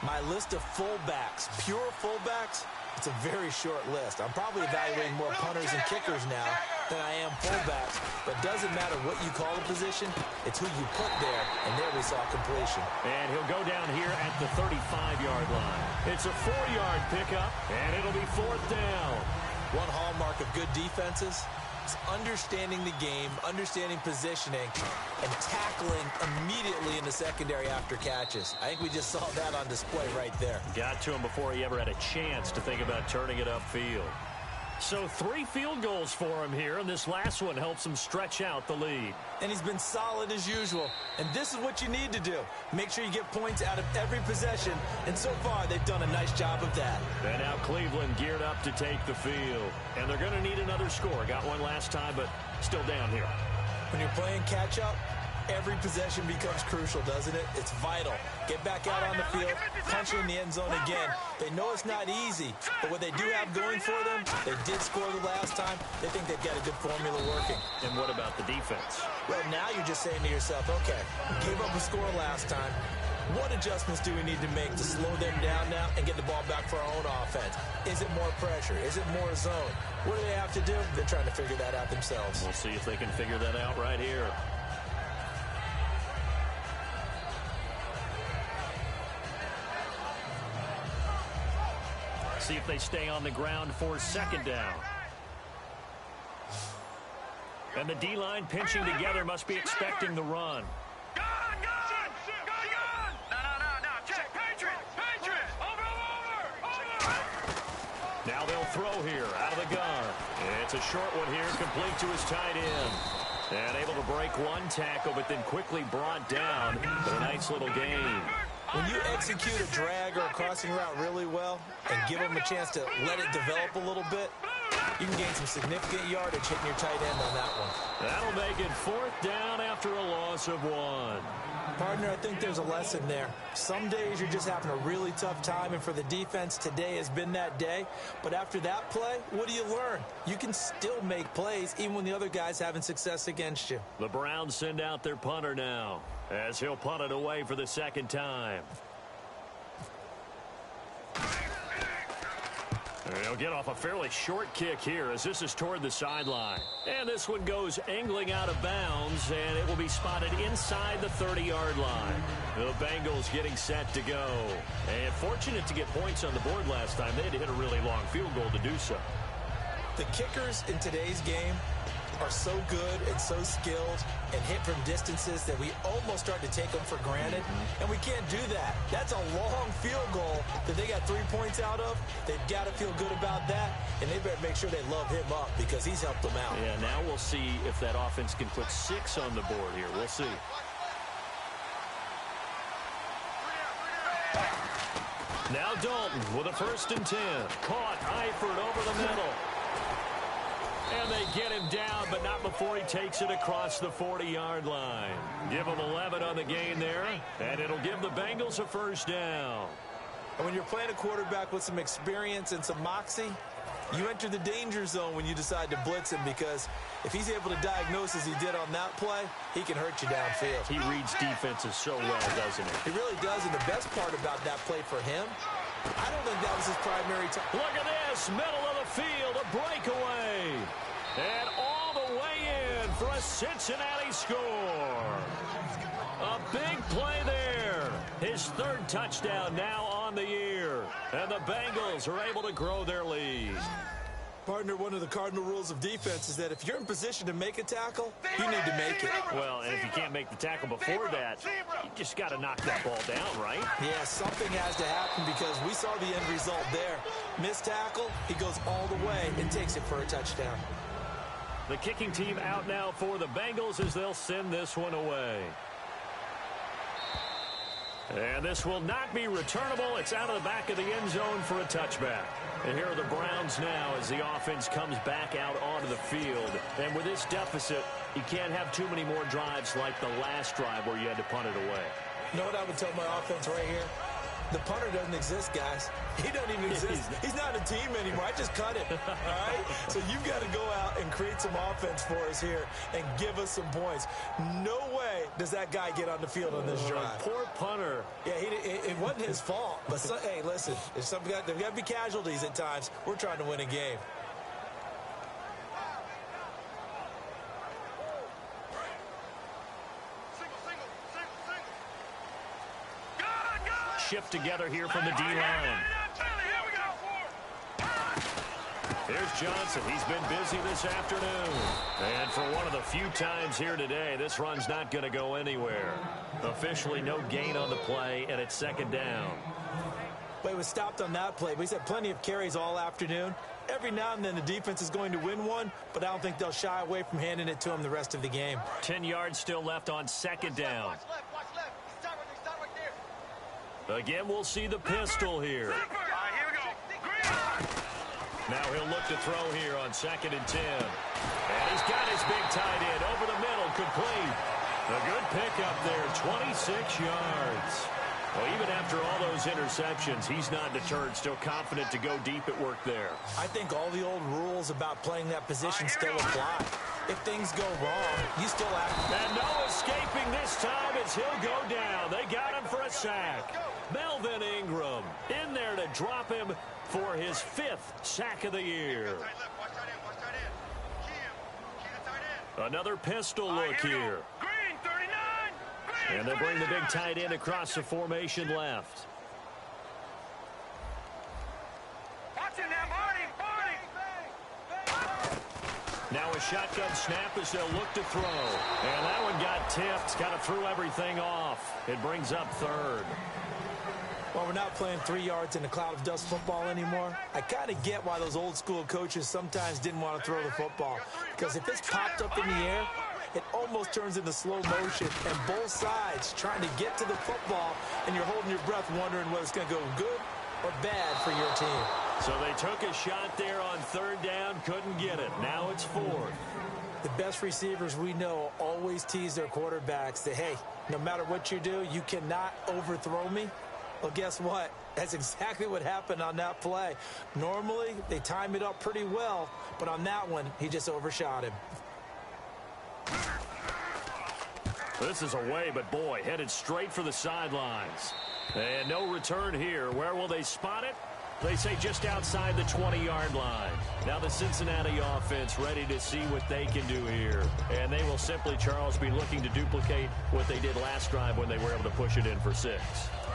my list of fullbacks, pure fullbacks, it's a very short list. I'm probably evaluating more punters and kickers now than I am fullbacks. But it doesn't matter what you call the position, it's who you put there, and there we saw completion. And he'll go down here at the 35-yard line. It's a 4-yard pickup, and it'll be fourth down. One hallmark of good defenses is understanding the game, understanding positioning, and tackling immediately in the secondary after catches. I think we just saw that on display right there. Got to him before he ever had a chance to think about turning it upfield. So 3 field goals for him here, and this last one helps him stretch out the lead. And he's been solid as usual. And this is what you need to do. Make sure you get points out of every possession. And so far, they've done a nice job of that. And now Cleveland geared up to take the field. And they're going to need another score. Got one last time, but still down here. When you're playing catch-up, every possession becomes crucial, doesn't it? It's vital. Get back out on the field, punch in the end zone again. They know it's not easy, but what they do have going for them, they did score the last time. They think they've got a good formula working. And what about the defense? Well, now you're just saying to yourself, okay, gave up a score last time. What adjustments do we need to make to slow them down now and get the ball back for our own offense? Is it more pressure? Is it more zone? What do they have to do? They're trying to figure that out themselves. We'll see if they can figure that out right here. see if they stay on the ground for second down. And the D-line pinching together must be expecting the run. Now they'll throw here out of the gun. It's a short one here, complete to his tight end. And able to break one tackle, but then quickly brought down. But a nice little gain. When you execute a drag or a crossing route really well and give them a chance to let it develop a little bit, you can gain some significant yardage hitting your tight end on that one. That'll make it fourth down after a loss of 1. Partner, I think there's a lesson there. Some days you're just having a really tough time, and for the defense, today has been that day. But after that play, what do you learn? You can still make plays even when the other guy's having success against you. The Browns send out their punter now, as he'll punt it away for the second time. They'll get off a fairly short kick here as this is toward the sideline. And this one goes angling out of bounds, and it will be spotted inside the 30-yard line. The Bengals getting set to go. And fortunate to get points on the board last time. They had to hit a really long field goal to do so. The kickers in today's game are so good and so skilled and hit from distances that we almost start to take them for granted, and we can't do that. That's a long field goal that they got 3 points out of. They've got to feel good about that, and they better make sure they love him up because he's helped them out. Yeah, now we'll see if that offense can put 6 on the board here. We'll see. Now Dalton with a 1st and 10. Caught Eifert over the middle. And they get him down, but not before he takes it across the 40-yard line. Give him 11 on the gain there, and it'll give the Bengals a 1st down. And when you're playing a quarterback with some experience and some moxie, you enter the danger zone when you decide to blitz him, because if he's able to diagnose as he did on that play, he can hurt you downfield. He reads defenses so well, doesn't he? He really does, and the best part about that play for him, I don't think that was his primary target. Look at this, middle of the field, a breakaway. And all the way in for a Cincinnati score. A big play there. His 3rd touchdown now on the year. And the Bengals are able to grow their lead. Partner, one of the cardinal rules of defense is that if you're in position to make a tackle, you need to make it. Well, and if you can't make the tackle before that, you just got to knock that ball down, right? Yeah, something has to happen because we saw the end result there. Missed tackle, he goes all the way and takes it for a touchdown. The kicking team out now for the Bengals as they'll send this one away. And this will not be returnable. It's out of the back of the end zone for a touchback. And here are the Browns now as the offense comes back out onto the field. And with this deficit, you can't have too many more drives like the last drive where you had to punt it away. You know what I would tell my offense right here? The punter doesn't exist, guys. He don't even exist. He's not a team anymore. I just cut it, all right? So you've got to go out and create some offense for us here and give us some points. No way does that guy get on the field on this drive. Poor punter. Yeah, it wasn't his fault. But, hey, listen, there's got to be casualties at times. We're trying to win a game. Shift together here from the D-line. Here's Johnson. He's been busy this afternoon. And for one of the few times here today, this run's not going to go anywhere. Officially no gain on the play, and it's 2nd down. Well, he was stopped on that play, but he's had plenty of carries all afternoon. Every now and then the defense is going to win one, but I don't think they'll shy away from handing it to him the rest of the game. 10 yards still left on 2nd down. Again, we'll see the pistol here. Now he'll look to throw here on 2nd and 10. And he's got his big tight end over the middle, complete. A good pickup there, 26 yards. Well, even after all those interceptions, he's not deterred, still confident to go deep at work there. I think all the old rules about playing that position still apply. If things go wrong, you still have... And no escaping this time as he'll go down. They got him for a sack. Melvin Ingram in there to drop him for his 5th sack of the year. Another pistol look here. And they'll bring the big tight end across the formation left. Now a shotgun snap as they'll look to throw. And that one got tipped. Kind of threw everything off. It brings up third. Well, we're not playing 3 yards in a cloud of dust football anymore. I kind of get why those old school coaches sometimes didn't want to throw the football. Because if it's popped up in the air, it almost turns into slow motion. And both sides trying to get to the football, and you're holding your breath wondering whether it's going to go good or bad for your team. So they took a shot there on third down, couldn't get it. Now it's fourth. The best receivers we know always tease their quarterbacks that, hey, no matter what you do, you cannot overthrow me. Well, guess what? That's exactly what happened on that play. Normally, they time it up pretty well, but on that one, he just overshot him. This is away, but boy, headed straight for the sidelines. And no return here. Where will they spot it? They say just outside the 20-yard line. Now the Cincinnati offense ready to see what they can do here. And they will simply, Charles, be looking to duplicate what they did last drive when they were able to push it in for 6.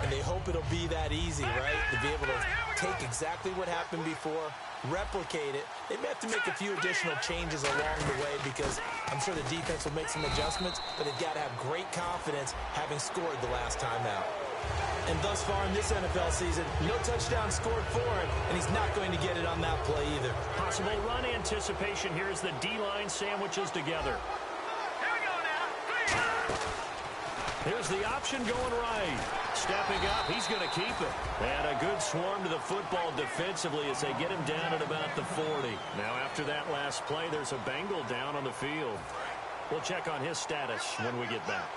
And they hope it'll be that easy, right? To be able to take exactly what happened before, replicate it. They may have to make a few additional changes along the way because I'm sure the defense will make some adjustments, but they've got to have great confidence having scored the last time out. And thus far in this NFL season, no touchdown scored for him, and he's not going to get it on that play either. Possible run anticipation here as the D-line sandwiches together. Here we go now. Here's the option going right. Stepping up, he's going to keep it. And a good swarm to the football defensively as they get him down at about the 40. Now after that last play, there's a Bengal down on the field. We'll check on his status when we get back.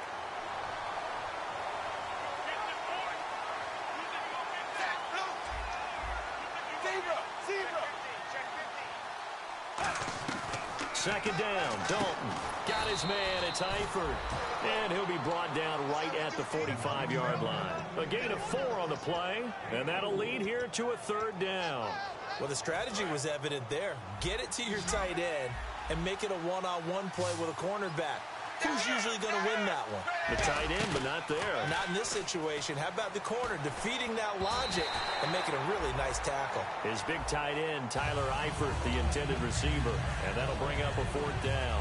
Second down, Dalton. Got his man, it's Eifert. And he'll be brought down right at the 45-yard line. A gain of 4 on the play, and that'll lead here to a third down. Well, the strategy was evident there. Get it to your tight end and make it a one-on-one play with a cornerback. Who's usually going to win that one? The tight end, but not there. Not in this situation. How about the corner defeating that logic and making a really nice tackle? His big tight end, Tyler Eifert, the intended receiver. And that'll bring up a fourth down.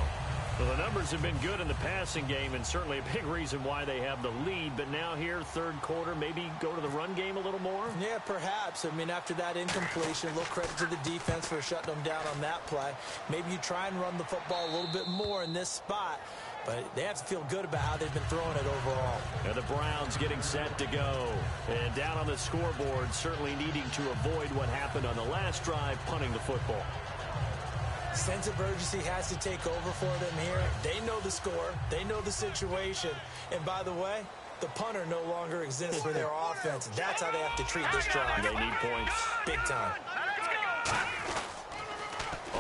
Well, the numbers have been good in the passing game and certainly a big reason why they have the lead. But now here, third quarter, maybe go to the run game a little more? Yeah, perhaps. I mean, after that incompletion, a little credit to the defense for shutting them down on that play. Maybe you try and run the football a little bit more in this spot. But they have to feel good about how they've been throwing it overall. And the Browns getting set to go. And down on the scoreboard, certainly needing to avoid what happened on the last drive, punting the football. Sense of urgency has to take over for them here. They know the score. They know the situation. And by the way, the punter no longer exists for their offense. That's how they have to treat this drive. They need points. Big time.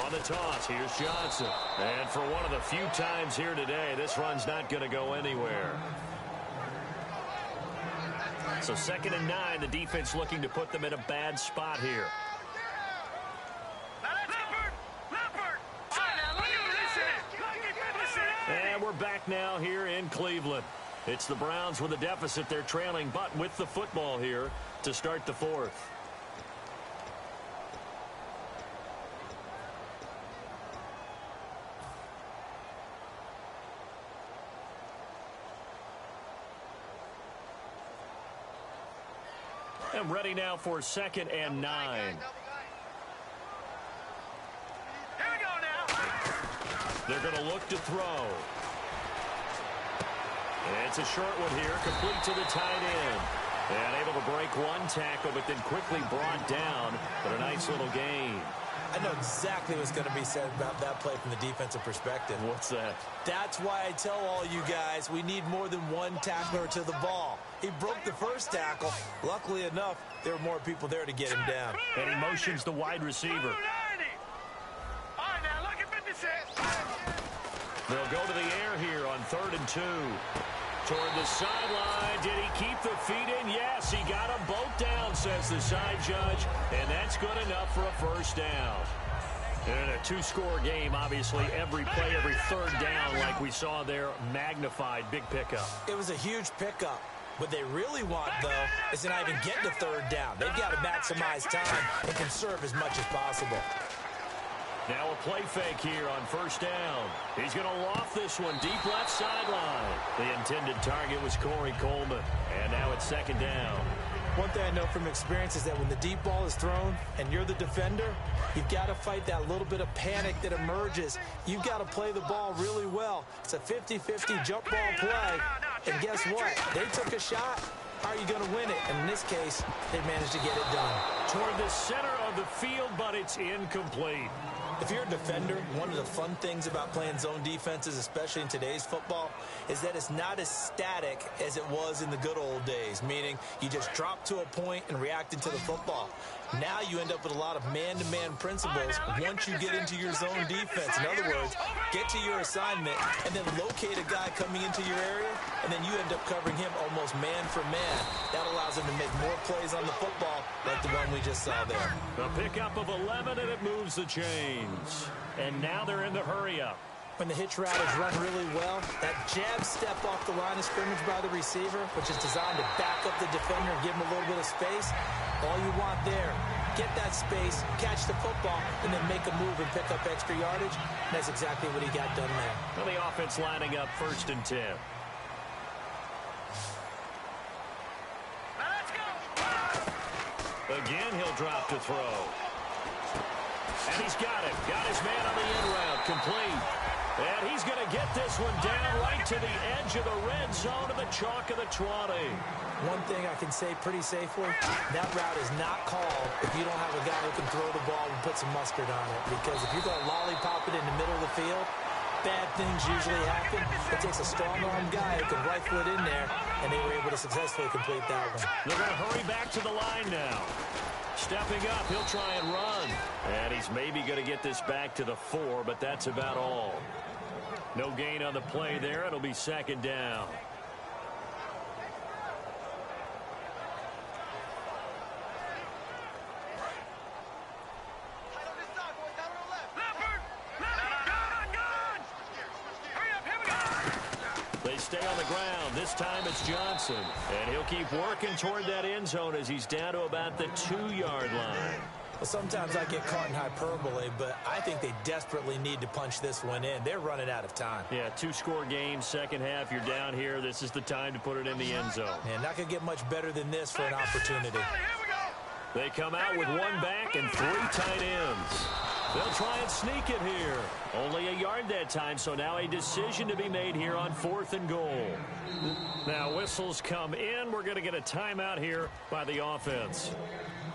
On the toss, here's Johnson. And for one of the few times here today, this run's not going to go anywhere. So 2nd and 9, the defense looking to put them in a bad spot here. And we're back now here in Cleveland. It's the Browns with a deficit. They're trailing, but with the football here to start the fourth. And ready now for 2nd and 9. Here we go now. They're going to look to throw. And it's a short one here, complete to the tight end. And able to break one tackle, but then quickly brought down. But a nice little gain. I know exactly what's going to be said about that play from the defensive perspective. What's that? That's why I tell all you guys we need more than one tackler to the ball. He broke the first tackle. Luckily enough, there were more people there to get him down. And he motions the wide receiver. All right, now look at 56. They'll go to the air here on 3rd and 2. Toward the sideline. Did he keep the feet in? Yes, he got them both down, says the side judge. And that's good enough for a first down. And a two-score game, obviously, every play, every third down, like we saw there, magnified, big pickup. It was a huge pickup. What they really want, though, is to not even get to third down. They've got to maximize time and conserve as much as possible. Now a play fake here on first down. He's going to loft this one deep left sideline. The intended target was Corey Coleman. And now it's second down. One thing I know from experience is that when the deep ball is thrown and you're the defender, you've got to fight that little bit of panic that emerges. You've got to play the ball really well. It's a 50-50 jump ball play. And guess what? They took a shot. How are you going to win it? And in this case, they managed to get it done. Toward the center of the field, but it's incomplete. If you're a defender, one of the fun things about playing zone defenses, especially in today's football, is that it's not as static as it was in the good old days, meaning you just drop to a point and react into the football. Now you end up with a lot of man-to-man principles once you get into your zone defense. In other words, get to your assignment and then locate a guy coming into your area, and then you end up covering him almost man for man. That allows him to make more plays on the football like the one we just saw there. A pickup of 11, and it moves the chains. And now they're in the hurry-up. When the hitch route is run really well, that jab step off the line of scrimmage by the receiver, which is designed to back up the defender and give him a little bit of space, all you want there, get that space, catch the football, and then make a move and pick up extra yardage. And that's exactly what he got done there. Well, the offense lining up 1st and 10. Let's go. Again, he'll drop to throw. And he's got it. Got his man on the in route. Complete. And he's going to get this one down right to the edge of the red zone of the chalk of the 20. One thing I can say pretty safely, that route is not called if you don't have a guy who can throw the ball and put some mustard on it. Because if you're going to lollipop it in the middle of the field, bad things usually happen. It takes a strong-armed guy who can rifle it in there, and they were able to successfully complete that one. They're going to hurry back to the line now. Stepping up, he'll try and run. And he's maybe going to get this back to the 4, but that's about all. No gain on the play there. It'll be second down. They stay on the ground. This time it's Johnson. And he'll keep working toward that end zone as he's down to about the 2-yard line. Well, sometimes I get caught in hyperbole, but I think they desperately need to punch this one in. They're running out of time. Yeah, 2-score game, second half. You're down here. This is the time to put it in the end zone. Man, not going to get much better than this for an opportunity. They come out with 1 back and 3 tight ends. They'll try and sneak it here. Only a yard that time, so now a decision to be made here on 4th and goal. Now whistles come in. We're going to get a timeout here by the offense.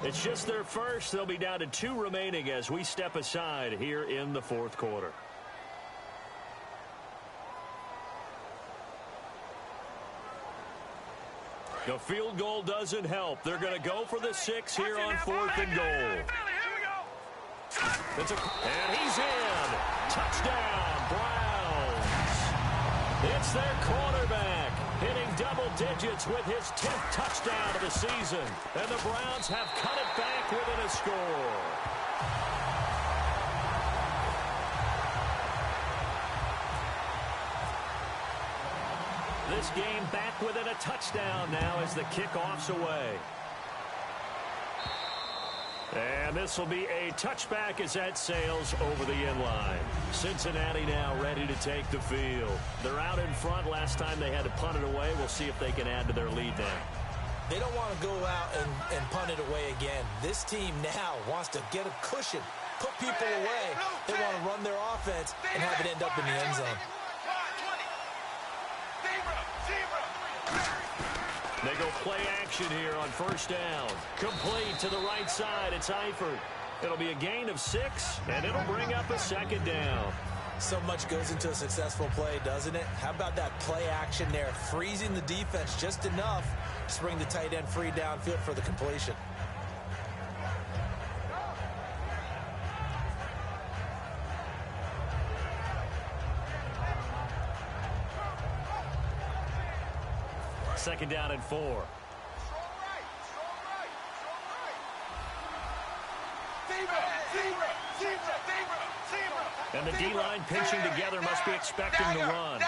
It's just their first. They'll be down to 2 remaining as we step aside here in the 4th quarter. The field goal doesn't help. They're going to go for the 6 here on 4th and goal. And he's in. Touchdown, Browns. It's their quarterback hitting double digits with his 10th touchdown of the season. And the Browns have cut it back within a score. This game back within a touchdown now as the kickoff's away. And this will be a touchback as that sails over the end line. Cincinnati now ready to take the field. They're out in front. Last time they had to punt it away. We'll see if they can add to their lead now. They don't want to go out and punt it away again. This team now wants to get a cushion, put people away. They want to run their offense and have it end up in the end zone. They go play action here on first down. Complete to the right side. It's Eifert. It'll be a gain of 6, and it'll bring up a second down. So much goes into a successful play, doesn't it? How about that play action there? Freezing the defense just enough to bring the tight end free downfield for the completion. Second down and 4. And the D-line pinching together must be expecting the run.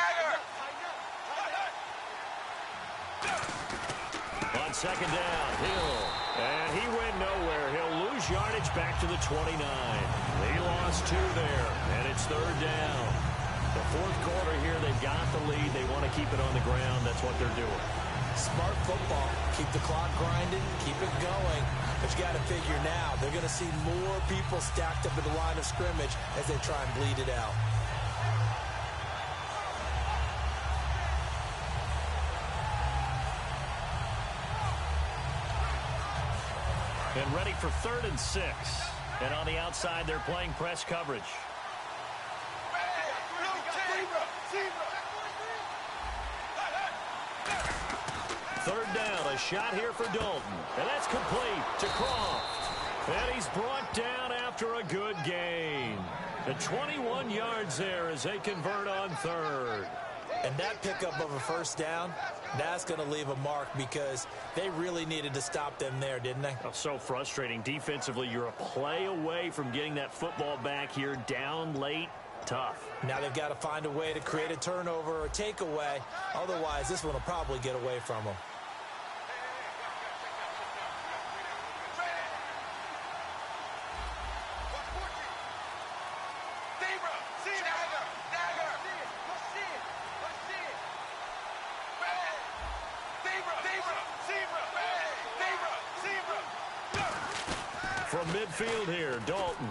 On second down, Hill. And he went nowhere. He'll lose gains yardage back to the 29. They lost 2 there, and it's third down. The fourth quarter here, they've got the lead. They want to keep it on the ground. That's what they're doing. Smart football. Keep the clock grinding. Keep it going. But you got to figure now, they're going to see more people stacked up at the line of scrimmage as they try and bleed it out. And ready for 3rd and 6. And on the outside, they're playing press coverage. Third down, a shot here for Dalton. And that's complete to Croft. And he's brought down after a good gain. And 21 yards there as they convert on 3rd. And that pickup of a first down, that's going to leave a mark because they really needed to stop them there, didn't they? Oh, so frustrating. Defensively, you're a play away from getting that football back here down late. Tough. Now they've got to find a way to create a turnover or takeaway. Otherwise, this one will probably get away from them. From midfield here, Dalton.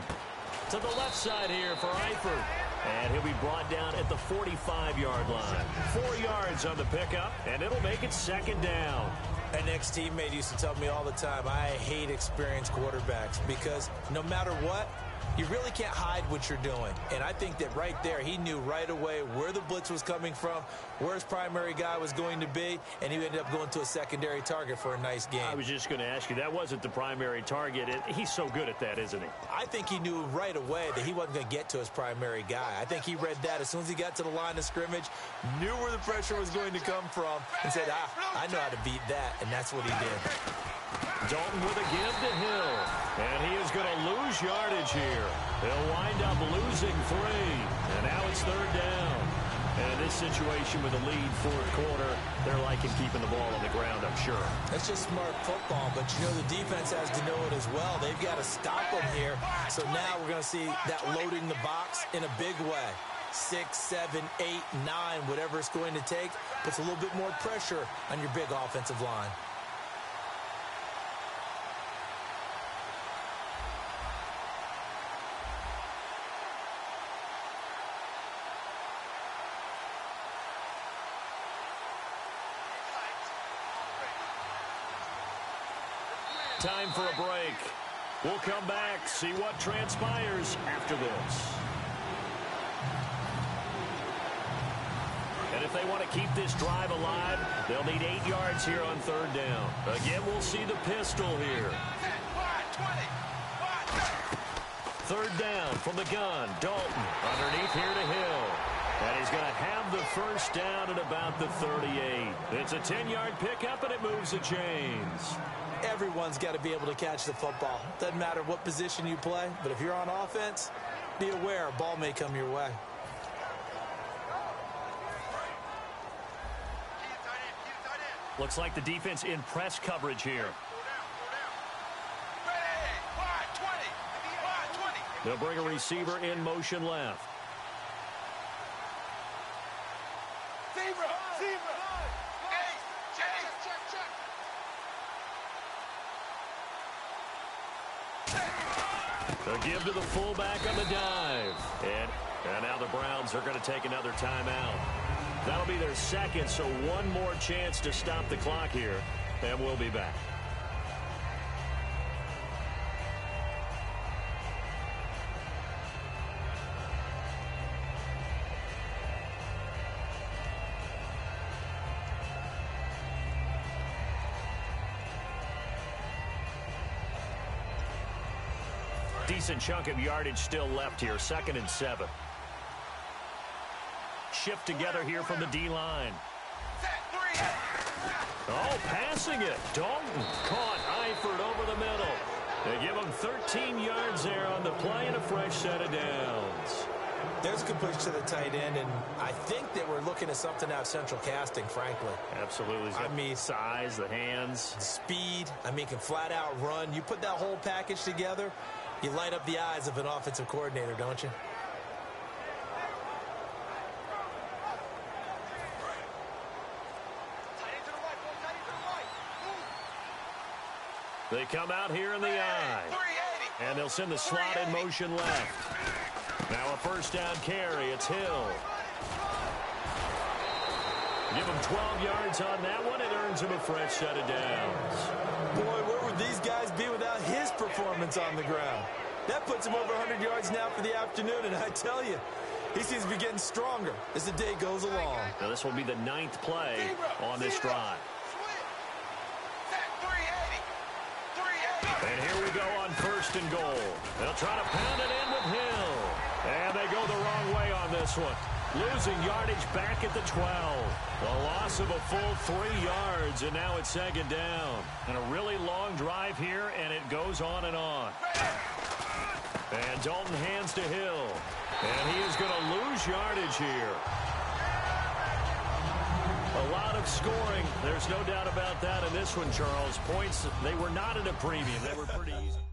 To the left side here for Eifert. And he'll be brought down at the 45-yard line. 4 yards on the pickup, and it'll make it 2nd down. An ex-teammate used to tell me all the time, I hate experienced quarterbacks because no matter what, you really can't hide what you're doing. And I think that right there, he knew right away where the blitz was coming from, where his primary guy was going to be, and he ended up going to a secondary target for a nice game. I was just going to ask you, that wasn't the primary target. He's so good at that, isn't he? I think he knew right away that he wasn't going to get to his primary guy. I think he read that as soon as he got to the line of scrimmage, knew where the pressure was going to come from, and said, I know how to beat that, and that's what he did. Dalton with a give to Hill. And he is going to lose yardage here. He'll wind up losing 3. And now it's 3rd down. And in this situation with the lead 4th quarter, they're liking keeping the ball on the ground, I'm sure. That's just smart football, but you know the defense has to know it as well. They've got to stop them here. So now we're going to see that loading the box in a big way. 6, 7, 8, 9, whatever it's going to take, puts a little bit more pressure on your big offensive line. Time for a break. We'll come back, see what transpires after this. And if they want to keep this drive alive, they'll need 8 yards here on 3rd down. Again, we'll see the pistol here. 3rd down from the gun. Dalton underneath here to Hill. And he's going to have the first down at about the 38. It's a 10-yard pickup, and it moves the chains. Everyone's got to be able to catch the football. Doesn't matter what position you play, but if you're on offense, be aware a ball may come your way. Looks like the defense in press coverage here. They'll bring a receiver in motion left. They'll give to the fullback on the dive. And now the Browns are going to take another timeout. That'll be their 2nd, so one more chance to stop the clock here. And we'll be back. Decent chunk of yardage still left here. 2nd and 7. Shift together here from the D-line. Oh, passing it. Dalton caught Eifert over the middle. They give him 13 yards there on the play and a fresh set of downs. There's a completion to the tight end, and I think that we're looking at something out of central casting, frankly. Absolutely. I mean, size, the hands. Speed. I mean, can flat out run. You put that whole package together, you light up the eyes of an offensive coordinator, don't you? They come out here in the eye. And they'll send the slot in motion left. Now a first down carry. It's Hill. Give him 12 yards on that one. It earns him a fresh set of downs. Boy, where would these guys be without his performance on the ground? That puts him over 100 yards now for the afternoon, and I tell you, he seems to be getting stronger as the day goes along. Now this will be the 9th play on this drive. And here we go on 1st and goal. They'll try to pound it in with Hill. And they go the wrong way on this one. Losing yardage back at the 12. The loss of a full 3 yards, and now it's 2nd down. And a really long drive here, and it goes on and on. And Dalton hands to Hill. And he is going to lose yardage here. A lot of scoring. There's no doubt about that in this one, Charles. Points, they were not in a premium. They were pretty easy.